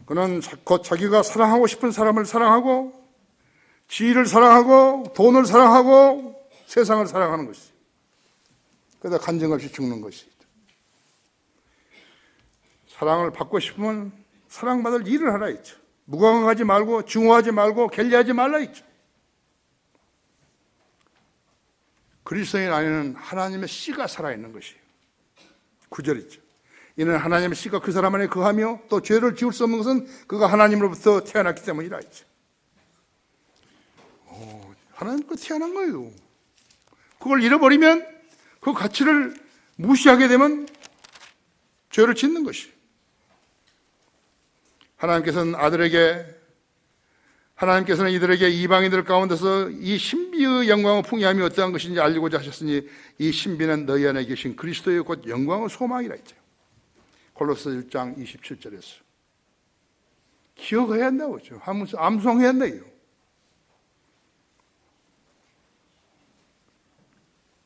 그는 곧 자기가 사랑하고 싶은 사람을 사랑하고 지위를 사랑하고 돈을 사랑하고 세상을 사랑하는 것이죠. 그러다 간증 없이 죽는 것이죠. 사랑을 받고 싶으면 사랑받을 일을 하라 했죠. 무관하지 말고 증오하지 말고 게을리하지 말라 했죠. 그리스도인 안에는 하나님의 씨가 살아있는 것이에요. 9절이죠. 이는 하나님의 씨가 그 사람 안에 거하며 또 죄를 지을 수 없는 것은 그가 하나님으로부터 태어났기 때문이라 했죠. 하나님께 태어난 거예요. 그걸 잃어버리면 그 가치를 무시하게 되면 죄를 짓는 것이에요. 하나님께서는 이들에게 이방인들 가운데서 이 신비의 영광의 풍요함이 어떠한 것인지 알리고자 하셨으니 이 신비는 너희 안에 계신 그리스도의 곧 영광의 소망이라 했죠. 골로새 1장 27절에서. 기억해야 한다고 했죠. 암송해야 한다고요.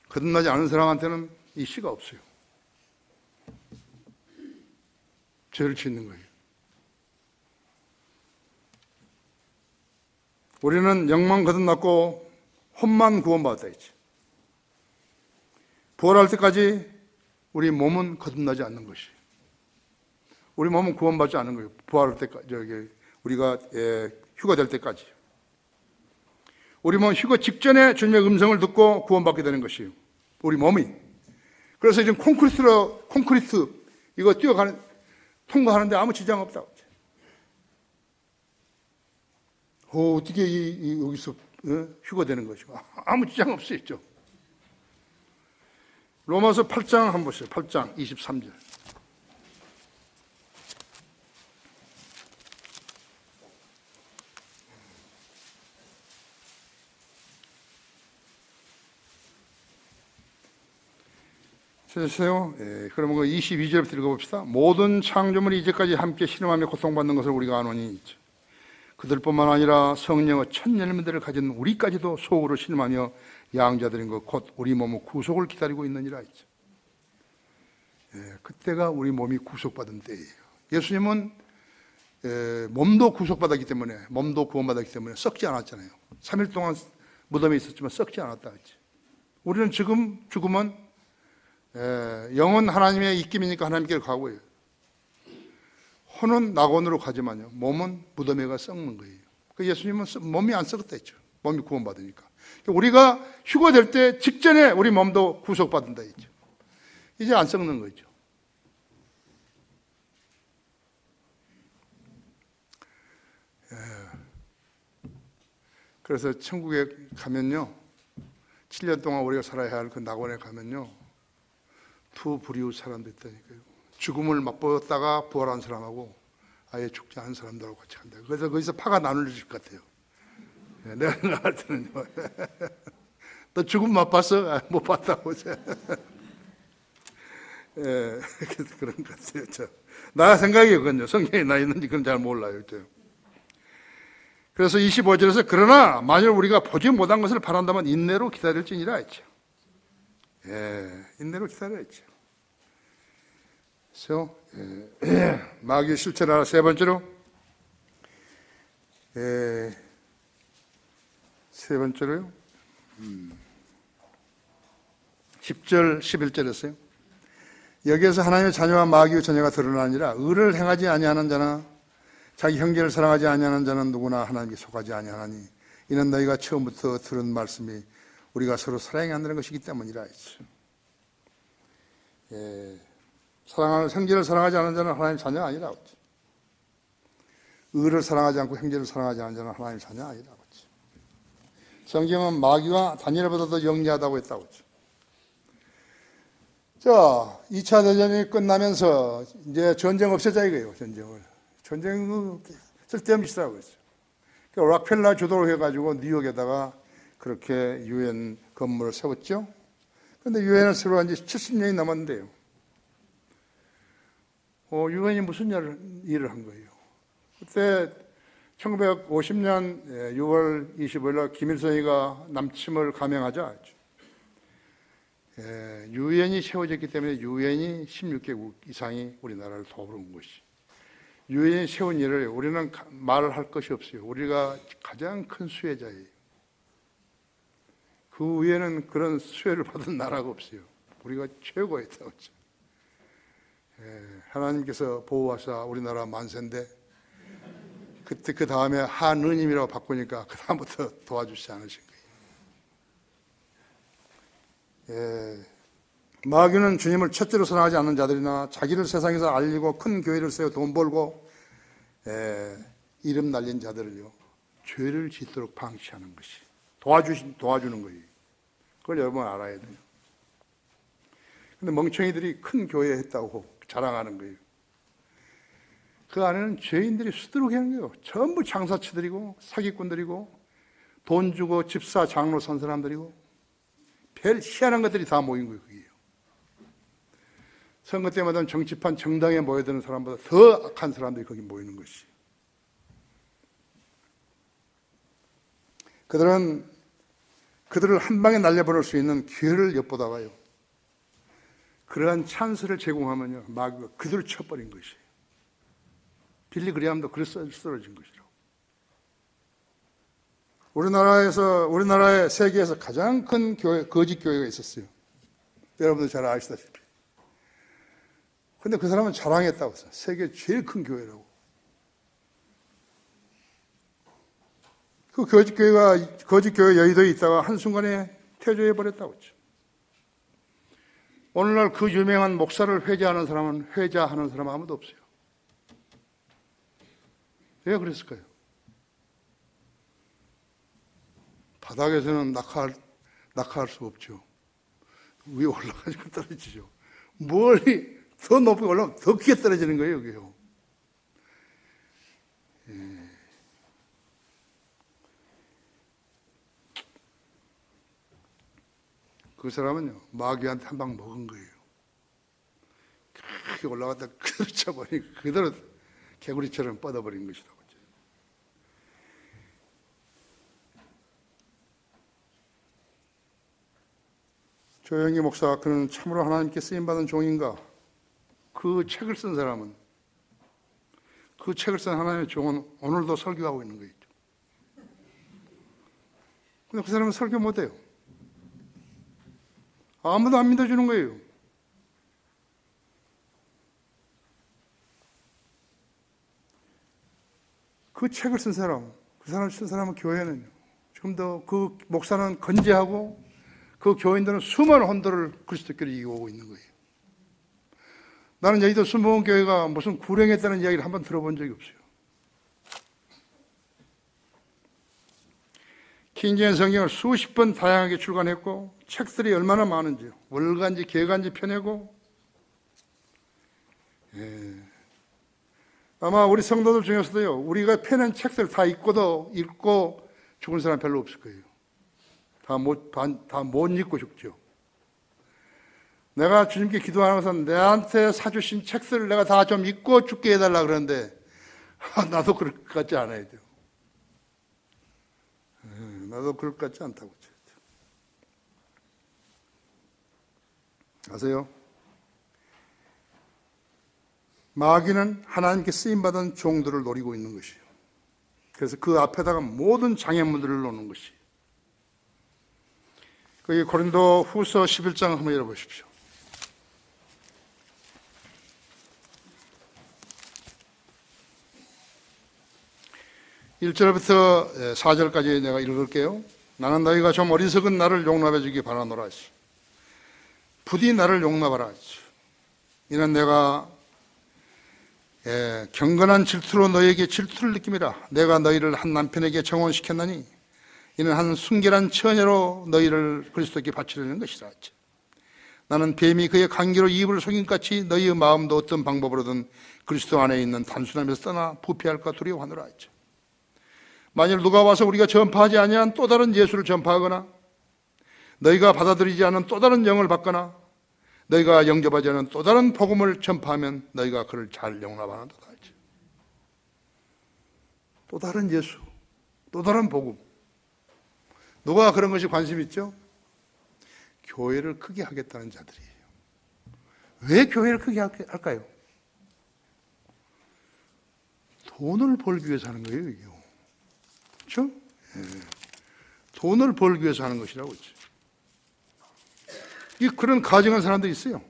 거듭나지 않은 사람한테는 이 씨가 없어요. 죄를 짓는 거예요. 우리는 영만 거듭났고 혼만 구원받았다 했지. 부활할 때까지 우리 몸은 거듭나지 않는 것이. 우리 몸은 구원받지 않는 거예요. 부활할 때까지, 우리가 휴가 될 때까지. 우리 몸은 휴가 직전에 주님의 음성을 듣고 구원받게 되는 것이에요. 우리 몸이. 그래서 지금 콘크리트 이거 통과하는데 아무 지장 없다고. 어떻게 여기서 휴가 되는 것이고 아무 지장 없었죠. 로마서 8장 한번 보세요. 8장 23절. 찾으세요? 그러면 22절부터 읽어봅시다. 모든 창조물이 이제까지 함께 신음하며 고통받는 것을 우리가 아노니 그들뿐만 아니라 성령의 첫 열매들을 가진 우리까지도 속으로 신음하며 양자들인 것 곧 우리 몸의 구속을 기다리고 있느니라 했죠. 그때가 우리 몸이 구속받은 때예요. 예수님은 몸도 구속받았기 때문에, 몸도 구원받았기 때문에 썩지 않았잖아요. 3일 동안 무덤에 있었지만 썩지 않았다 했지. 우리는 지금 죽으면 영은 하나님의 입김이니까 하나님께 가고요. 혼은 낙원으로 가지만요. 몸은 무덤에 가 썩는 거예요. 예수님은 몸이 안 썩었다 했죠. 몸이 구원받으니까. 우리가 휴거될 때 직전에 우리 몸도 구속받는다 했죠. 이제 안 썩는 거죠. 그래서 천국에 가면요. 7년 동안 우리가 살아야 할 그 낙원에 가면요. 두 부류의 사람도 있다니까요. 죽음을 맛보았다가 부활한 사람하고 아예 죽지 않은 사람들하고 같이 간다. 그래서 거기서 파가 나눌질 것 같아요. 내가 생각할 때는요. 너 죽음 맛봤어? 못 봤다고. 예, 그런 것 같아요. 나 생각이에요, 그건요. 성경에 나 있는지 그건 잘 몰라요. 그래서 25절에서 그러나 만일 우리가 보지 못한 것을 바란다면 인내로 기다릴지니라 했죠. 예, 인내로 기다려야죠. 그래서 마귀의 실체를 알아. 세 번째로 세 번째로요. 10절 11절에서요. 여기에서 하나님의 자녀와 마귀의 자녀가 드러나니라. 의를 행하지 아니하는 자나 자기 형제를 사랑하지 아니하는 자는 누구나 하나님께 속하지 아니하나니 이는 너희가 처음부터 들은 말씀이 우리가 서로 사랑해야 한다는 것이기 때문이라 했죠. 사랑하는 형제를 사랑하지 않는 자는 하나님 자녀 아니라고 했죠. 의를 사랑하지 않고 형제를 사랑하지 않는 자는 하나님 자녀 아니라고 했죠. 성경은 마귀와 다니엘보다 더 영리하다고 했다고 했죠. 자, 2차 대전이 끝나면서 이제 전쟁 없애자 이거예요. 전쟁은 쓸데없는 짓이라고 했어요. 그러니까 락펠러 주도로 해가지고 뉴욕에다가 그렇게 유엔 건물을 세웠죠. 그런데 유엔을 새로 한 지 70년이 넘었는데요. 유엔이 무슨 일을 한 거예요? 그때 1950년 6월 25일 날 김일성이가 남침을 감행하자 유엔이 세워졌기 때문에 유엔이 16개국 이상이 우리나라를 도우러 온 것이. 유엔이 세운 일을 우리는 말을 할 것이 없어요. 우리가 가장 큰 수혜자예요. 그 위에는 그런 수혜를 받은 나라가 없어요. 우리가 최고였다고 했죠. 하나님께서 보호하사 우리나라 만세인데 그때 그 다음에 한은임이라고 바꾸니까 그 다음부터 도와주시지 않으신 거예요. 마귀는 주님을 첫째로 사랑하지 않는 자들이나 자기를 세상에서 알리고 큰 교회를 세워 돈 벌고 이름 날린 자들을요 죄를 짓도록 방치하는 것이 도와주는 거예요. 그걸 여러분 알아야 돼요. 근데 멍청이들이 큰 교회 했다고 자랑하는 거예요. 그 안에는 죄인들이 수두룩해 하는 거예요. 전부 장사치들이고 사기꾼들이고 돈 주고 집사 장로 선 사람들이고 별 희한한 것들이 다 모인 거예요. 그게요. 선거 때마다 정치판 정당에 모여드는 사람보다 더 악한 사람들이 거기 모이는 것이. 그들을 한 방에 날려버릴 수 있는 기회를 엿보다가요. 그러한 찬스를 제공하면요. 마귀가 그들을 쳐버린 것이에요. 빌리 그레함도 그래서 쓰러진 것이라고. 우리나라의 세계에서 가장 큰 교회, 거짓 교회가 있었어요. 여러분들 잘 아시다시피. 근데 그 사람은 자랑했다고 했어요. 세계 제일 큰 교회라고. 그 거짓 교회 여의도에 있다가 한순간에 퇴조해버렸다고 했죠. 오늘날 그 유명한 목사를 회자하는 사람 아무도 없어요. 왜 그랬을까요? 바닥에서는 낙하할 수 없죠. 위에 올라가니까 떨어지죠. 멀리 더 높이 올라가면 더 크게 떨어지는 거예요, 여기요. 그 사람은요, 마귀한테 한 방 먹은 거예요. 크게 올라갔다 그대로 쳐버리니까 그대로 개구리처럼 뻗어버린 것이라고. 조영기 목사, 그는 참으로 하나님께 쓰임받은 종인가? 그 책을 쓴 사람은, 그 책을 쓴 하나님의 종은 오늘도 설교하고 있는 거예요. 근데 그 사람은 설교 못해요. 아무도 안 믿어주는 거예요. 그 책을 쓴 사람, 그 사람 쓴 사람은 교회는 좀 더 그 목사는 건재하고 그 교인들은 수많은 혼도를 그리스도께로 이어오고 있는 거예요. 나는 여의도 순복음교회가 무슨 구령했다는 이야기를 한번 들어본 적이 없어요. 킹제임 성경을 수십 번 다양하게 출간했고 책들이 얼마나 많은지요. 월간지, 개간지 펴내고 아마 우리 성도들 중에서도요. 우리가 펴낸 책들 다 읽고 죽은 사람 별로 없을 거예요. 다 못 읽고 죽죠. 내가 주님께 기도하면서 내한테 사주신 책들을 내가 다 좀 읽고 죽게 해달라 그러는데 나도 그럴 것 같지 않아야 돼요. 나도 그럴 것 같지 않다고. 아세요? 마귀는 하나님께 쓰임받은 종들을 노리고 있는 것이에요. 그래서 그 앞에다가 모든 장애물들을 놓는 것이에요. 거기 고린도 후서 11장 한번 열어보십시오. 1절부터 4절까지 내가 읽을게요. 나는 너희가 좀 어리석은 나를 용납해 주기 바라노라. 부디 나를 용납하라. 이는 내가 경건한 질투로 너희에게 질투를 느낍니다. 내가 너희를 한 남편에게 정혼시켰나니 이는 한 순결한 처녀로 너희를 그리스도께 바치려는 것이라. 나는 뱀이 그의 관계로 이불을 속인같이 너희의 마음도 어떤 방법으로든 그리스도 안에 있는 단순함에서 떠나 부패할까 두려워하노라. 만일 누가 와서 우리가 전파하지 아니한 또 다른 예수를 전파하거나 너희가 받아들이지 않은 또 다른 영을 받거나 너희가 영접하지 않은 또 다른 복음을 전파하면 너희가 그를 잘 용납하는도다. 또 다른 예수, 또 다른 복음. 누가 그런 것이 관심 있죠? 교회를 크게 하겠다는 자들이에요. 왜 교회를 크게 할까요? 돈을 벌기 위해서 하는 거예요, 이게. 그렇죠? 돈을 벌기 위해서 하는 것이라고 했죠. 그런 가정한 사람들이 있어요.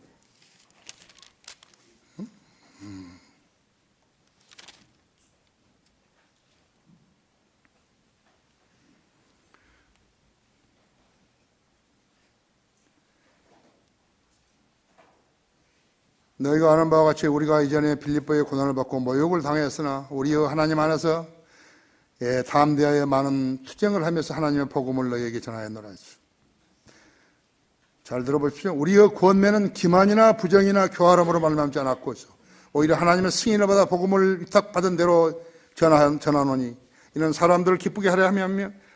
너희가 아는 바와 같이 우리가 이전에 빌립보의 고난을 받고 모욕을 당했으나 우리의 하나님 안에서 담대하여 많은 투쟁을 하면서 하나님의 복음을 너희에게 전하였노라. 잘 들어보십시오. 우리의 권면은 기만이나 부정이나 교활함으로 말미암지 않았고 오히려 하나님의 승인을 받아 복음을 위탁받은 대로 전하노니 이는 사람들을 기쁘게 하려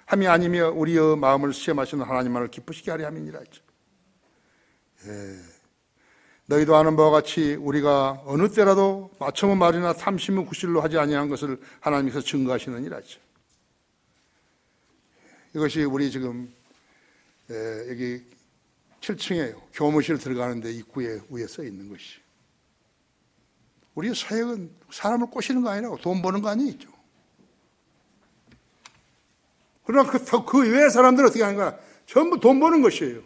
함이 아니며 우리의 마음을 시험하시는 하나님만을 기쁘시게 하려 함이니라. 너희도 아는 바와 같이 우리가 어느 때라도 마청의 말이나 탐심의 구실로 하지 아니한 것을 하나님께서 증거하시느니라. 이것이 우리 지금 여기 7층에 교무실 들어가는데 입구에 위에 써 있는 것이. 우리의 사역은 사람을 꼬시는 거 아니라고, 돈 버는 거 아니죠. 그러나 그 외의 사람들은 어떻게 하는 거야? 전부 돈 버는 것이에요.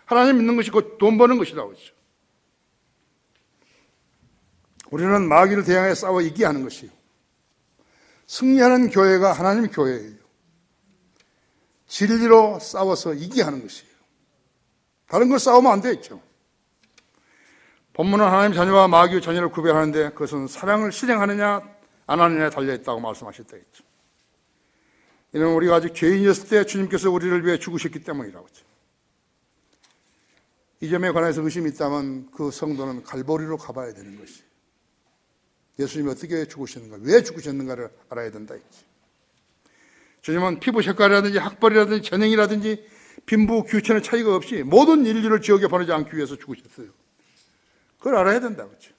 하나님 믿는 것이 곧 돈 버는 것이라고 했죠. 우리는 마귀를 대항해 싸워 이기게 하는 것이에요. 승리하는 교회가 하나님 교회예요. 진리로 싸워서 이기게 하는 것이에요. 다른 걸 싸우면 안 되겠죠. 본문은 하나님 자녀와 마귀의 자녀를 구별하는데 그것은 사랑을 실행하느냐 안 하느냐에 달려있다고 말씀하셨다 했죠. 이는 우리가 아직 죄인이었을 때 주님께서 우리를 위해 죽으셨기 때문이라고 했죠. 이 점에 관해서 의심이 있다면 그 성도는 갈보리로 가봐야 되는 것이에요. 예수님이 어떻게 죽으셨는가, 왜 죽으셨는가를 알아야 된다 했지. 주님은 피부 색깔이라든지 학벌이라든지 전행이라든지 빈부 규천의 차이가 없이 모든 인류를 지옥에 보내지 않기 위해서 죽으셨어요. 그걸 알아야 된다 그렇죠.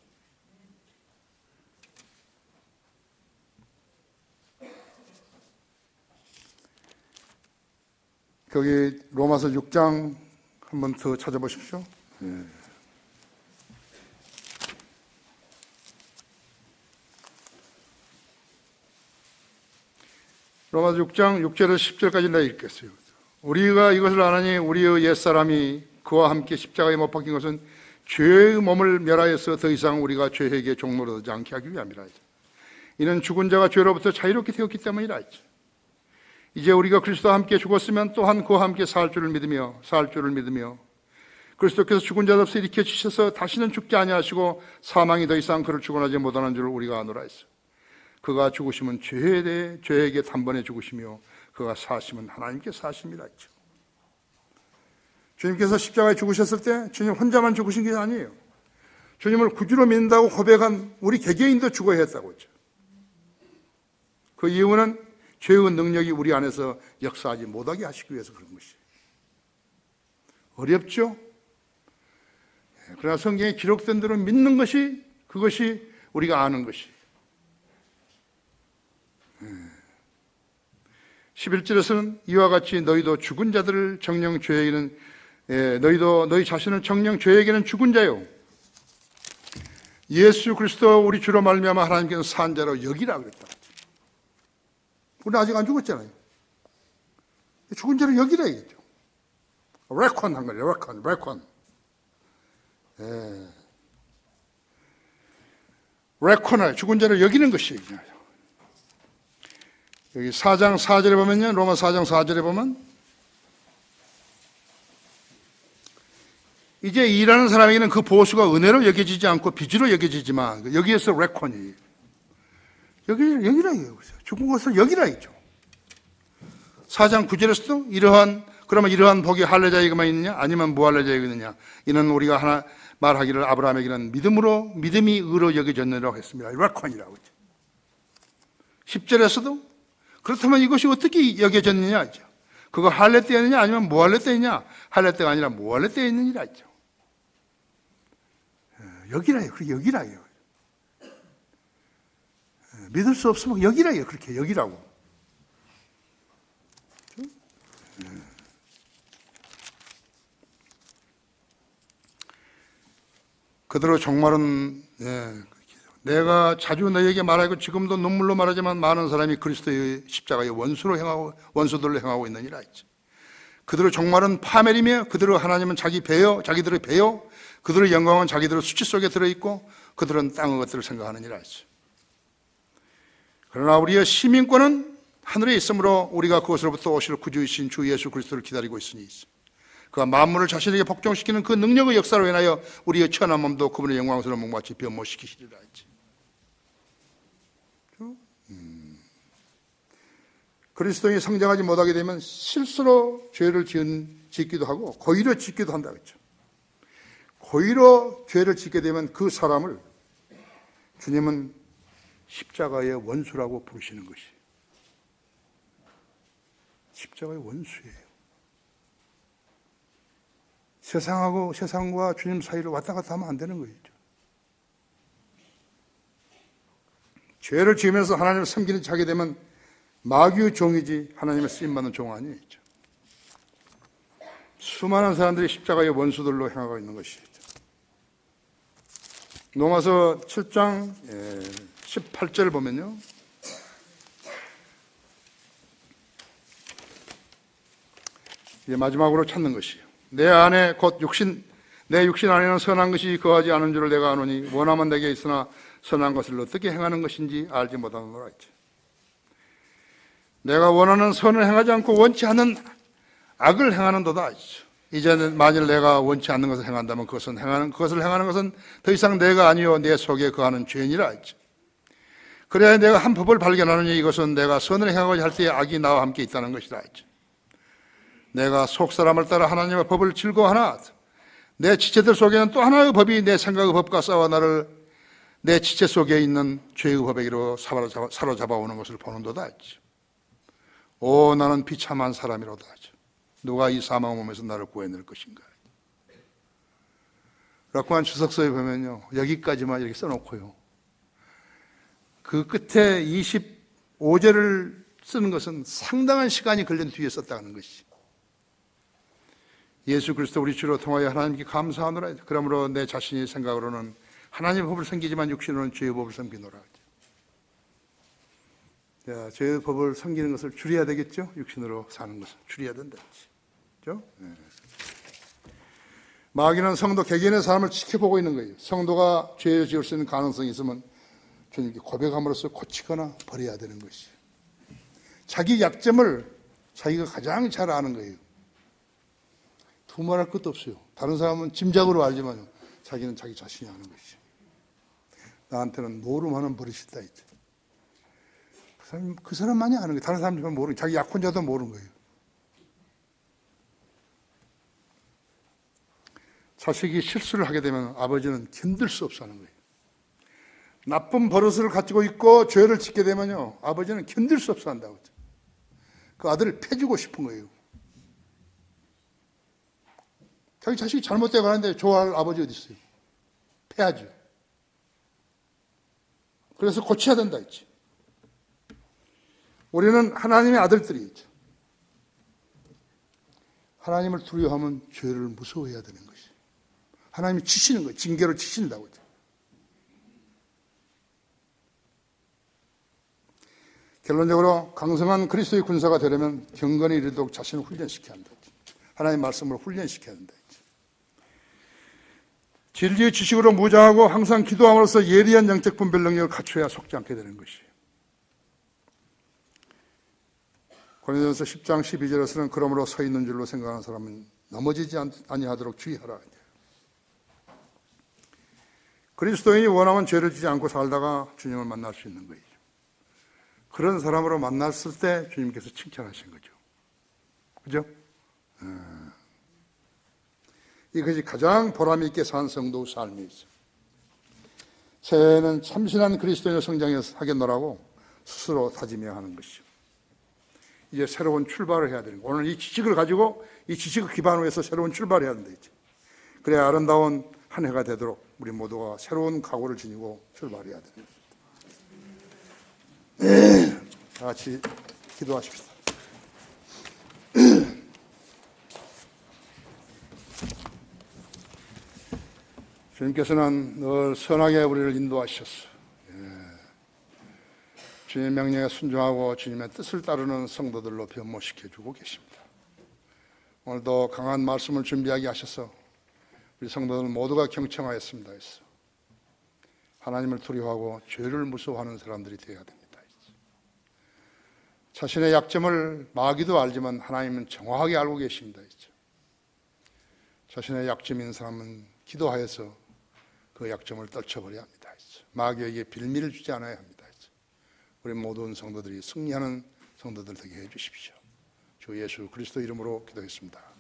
거기 로마서 6장 한 번 더 찾아보십시오. 로마서 6장 6절에서 10절까지 내가 읽겠어요. 우리가 이것을 아나니 우리의 옛사람이 그와 함께 십자가에 못 박힌 것은 죄의 몸을 멸하여서 더 이상 우리가 죄에게 종노릇하지 않게 하기 위함이라. 이는 죽은 자가 죄로부터 자유롭게 되었기 때문이라. 이제 우리가 그리스도와 함께 죽었으면 또한 그와 함께 살 줄을 믿으며 그리스도께서 죽은 자로부터 일으켜 주셔서 다시는 죽지 아니하시고 사망이 더 이상 그를 주관하지 못하는 줄 우리가 아노라 했어. 그가 죽으시면 죄에 대해 죄에게 단번에 죽으시며 그가 사심은 하나님께 사심이라 했죠. 주님께서 십자가에 죽으셨을 때 주님 혼자만 죽으신 게 아니에요. 주님을 구주로 믿는다고 고백한 우리 개개인도 죽어야 했다고 했죠. 그 이유는 죄의 능력이 우리 안에서 역사하지 못하게 하시기 위해서 그런 것이에요. 어렵죠? 그러나 성경에 기록된 대로 믿는 것이, 그것이 우리가 아는 것이. 11절에서는 이와 같이 너희도 죽은 자들을 정령 죄에게는, 너희도 너희 자신을 정령 죄에게는 죽은 자요, 예수 그리스도 우리 주로 말미암아 하나님께서 산 자로 여기라 그랬다. 우리는 아직 안 죽었잖아요. 죽은 자로 여기라 얘기죠. 레콘 한 거예요. 레콘. 레콘을 죽은 자로 여기는 것이에요. 여기 4장 4절에 보면요, 로마 4장 4절에 보면 이제 일하는 사람에게는 그 보수가 은혜로 여겨지지 않고 빚으로 여겨지지만, 여기에서 레콘이 여기라 이거예요. 죽은 것을 여기라 했죠. 4장 9절에서도 그러면 이러한 복이 할례자에게만 있느냐 아니면 무할례자에게 있느냐, 이는 우리가 하나 말하기를 아브라함에게는 믿음이 의로 여겨졌느라고 했습니다. 레콘이라고 했죠. 10절에서도 그렇다면 이것이 어떻게 여겨졌느냐 했죠. 그거 할례 때였느냐 아니면 무할례 때였느냐, 할례 때가 아니라 무할례 때에 있느니라 했죠. 여기라요. 그렇게 여기라요. 믿을 수 없으면 여기라요. 그렇게 여기라고. 그대로 종말은, 내가 자주 너에게 말하고 지금도 눈물로 말하지만 많은 사람이 그리스도의 십자가의 원수들로 행하고 있느니라 했죠. 그들의 종말은 파멸이며 그들의 하나님은 자기들의 배요, 그들의 영광은 자기들의 수치 속에 들어있고 그들은 땅의 것들을 생각하느니라 했죠. 그러나 우리의 시민권은 하늘에 있으므로 우리가 그것으로부터 오실 구주이신 주 예수 그리스도를 기다리고 있으니, 그가 만물을 자신에게 복종시키는 그 능력의 역사로 인하여 우리의 천한 몸도 그분의 영광스러운 몸과 같이 변모시키시리라 했지. 그리스도인이 성장하지 못하게 되면 실수로 죄를 짓기도 하고 고의로 짓기도 한다고 했죠. 고의로 죄를 짓게 되면 그 사람을 주님은 십자가의 원수라고 부르시는 것이, 십자가의 원수예요. 세상과 주님 사이를 왔다 갔다 하면 안 되는 거죠. 죄를 지으면서 하나님을 섬기는 자게 되면 마귀의 종이지 하나님의 쓰임받는 종 아니죠. 수많은 사람들이 십자가의 원수들로 행하고 있는 것이죠. 로마서 7장 18절 보면요, 이제 마지막으로 찾는 것이에요. 내 안에 곧 내 육신 안에는 선한 것이 거하지 않은 줄을 내가 아노니 원하면 내게 있으나 선한 것을 어떻게 행하는 것인지 알지 못하노라 했죠. 내가 원하는 선을 행하지 않고 원치 않는 악을 행하는도다 했죠. 이제는 만일 내가 원치 않는 것을 행한다면 그것을 행하는 것은 더 이상 내가 아니요 내 속에 거하는 죄니라 했죠. 그래야 내가 한 법을 발견하느니 이것은 내가 선을 행하고자 할 때에 악이 나와 함께 있다는 것이라 했죠. 내가 속사람을 따라 하나님의 법을 즐거워하나 내 지체들 속에는 또 하나의 법이 내 생각의 법과 싸워 나를 내 지체 속에 있는 죄의 법에게로 사로잡아오는 것을 보는도다 했죠. 오 나는 비참한 사람이로다 하죠. 누가 이 사망 몸에서 나를 구해낼 것인가. 라쿠한 주석서에 보면요, 여기까지만 이렇게 써놓고요, 그 끝에 25절을 쓰는 것은 상당한 시간이 걸린 뒤에 썼다는 것이, 예수 그리스도 우리 주로 통하여 하나님께 감사하노라. 그러므로 내 자신의 생각으로는 하나님의 법을 섬기지만 육신으로는 죄의 법을 섬기노라. 자, 죄의 법을 섬기는 것을 줄여야 되겠죠? 육신으로 사는 것을 줄여야 된다. 그렇죠? 네. 마귀는 성도 개개인의 삶을 지켜보고 있는 거예요. 성도가 죄를 지을 수 있는 가능성이 있으면 주님께 고백함으로써 고치거나 버려야 되는 것이에요. 자기 약점을 자기가 가장 잘 아는 거예요. 두말할 것도 없어요. 다른 사람은 짐작으로 알지만 자기는 자기 자신이 아는 것이에요. 나한테는 노름하는 버릇이 있다 했죠. 그 사람만이 아는 거예요. 다른 사람들은 모르는 거예요. 자기 약혼자도 모르는 거예요. 자식이 실수를 하게 되면 아버지는 견딜 수 없어 하는 거예요. 나쁜 버릇을 가지고 있고 죄를 짓게 되면요, 아버지는 견딜 수 없어 한다고 했죠. 그 아들을 패주고 싶은 거예요. 자기 자식이 잘못되어 가는데 좋아할 아버지 어디 있어요? 패야죠. 그래서 고쳐야 된다 했지. 우리는 하나님의 아들들이죠. 하나님을 두려워하면 죄를 무서워해야 되는 것이. 하나님이 치시는 거예요. 징계로 치신다고. 결론적으로 강성한 그리스도의 군사가 되려면 경건에 이르도록 자신을 훈련시켜야 한다. 하나님의 말씀으로 훈련시켜야 한다. 진리의 지식으로 무장하고 항상 기도함으로써 예리한 영적 분별 능력을 갖춰야 속지 않게 되는 것이에요. 고린도전서 10장 12절에서는 그러므로 서 있는 줄로 생각하는 사람은 넘어지지 아니하도록 주의하라. 그리스도인이 원하면 죄를 지지 않고 살다가 주님을 만날 수 있는 거예요. 그런 사람으로 만났을 때 주님께서 칭찬하신 거죠. 그죠? 이것이 가장 보람있게 산 성도의 삶이죠. 새해에는 참신한 그리스도인의 성장하겠노라고 스스로 다짐해야 하는 것이죠. 이제 새로운 출발을 해야 되는 거예요. 오늘 이 지식을 가지고 이 지식을 기반으로 해서 새로운 출발을 해야 된다. 그래야 아름다운 한 해가 되도록 우리 모두가 새로운 각오를 지니고 출발해야 됩니다. 다 같이 기도하십시다. 주님께서는 늘 선하게 우리를 인도하셨어. 주님의 명령에 순종하고 주님의 뜻을 따르는 성도들로 변모시켜주고 계십니다. 오늘도 강한 말씀을 준비하게 하셔서 우리 성도들 모두가 경청하였습니다. 하나님을 두려워하고 죄를 무서워하는 사람들이 되어야 됩니다. 자신의 약점을 마귀도 알지만 하나님은 정확하게 알고 계십니다. 자신의 약점인 사람은 기도하여서 그 약점을 떨쳐버려야 합니다. 마귀에게 빌미를 주지 않아야 합니다. 우리 모든 성도들이 승리하는 성도들 되게 해주십시오. 주 예수 그리스도 이름으로 기도했습니다.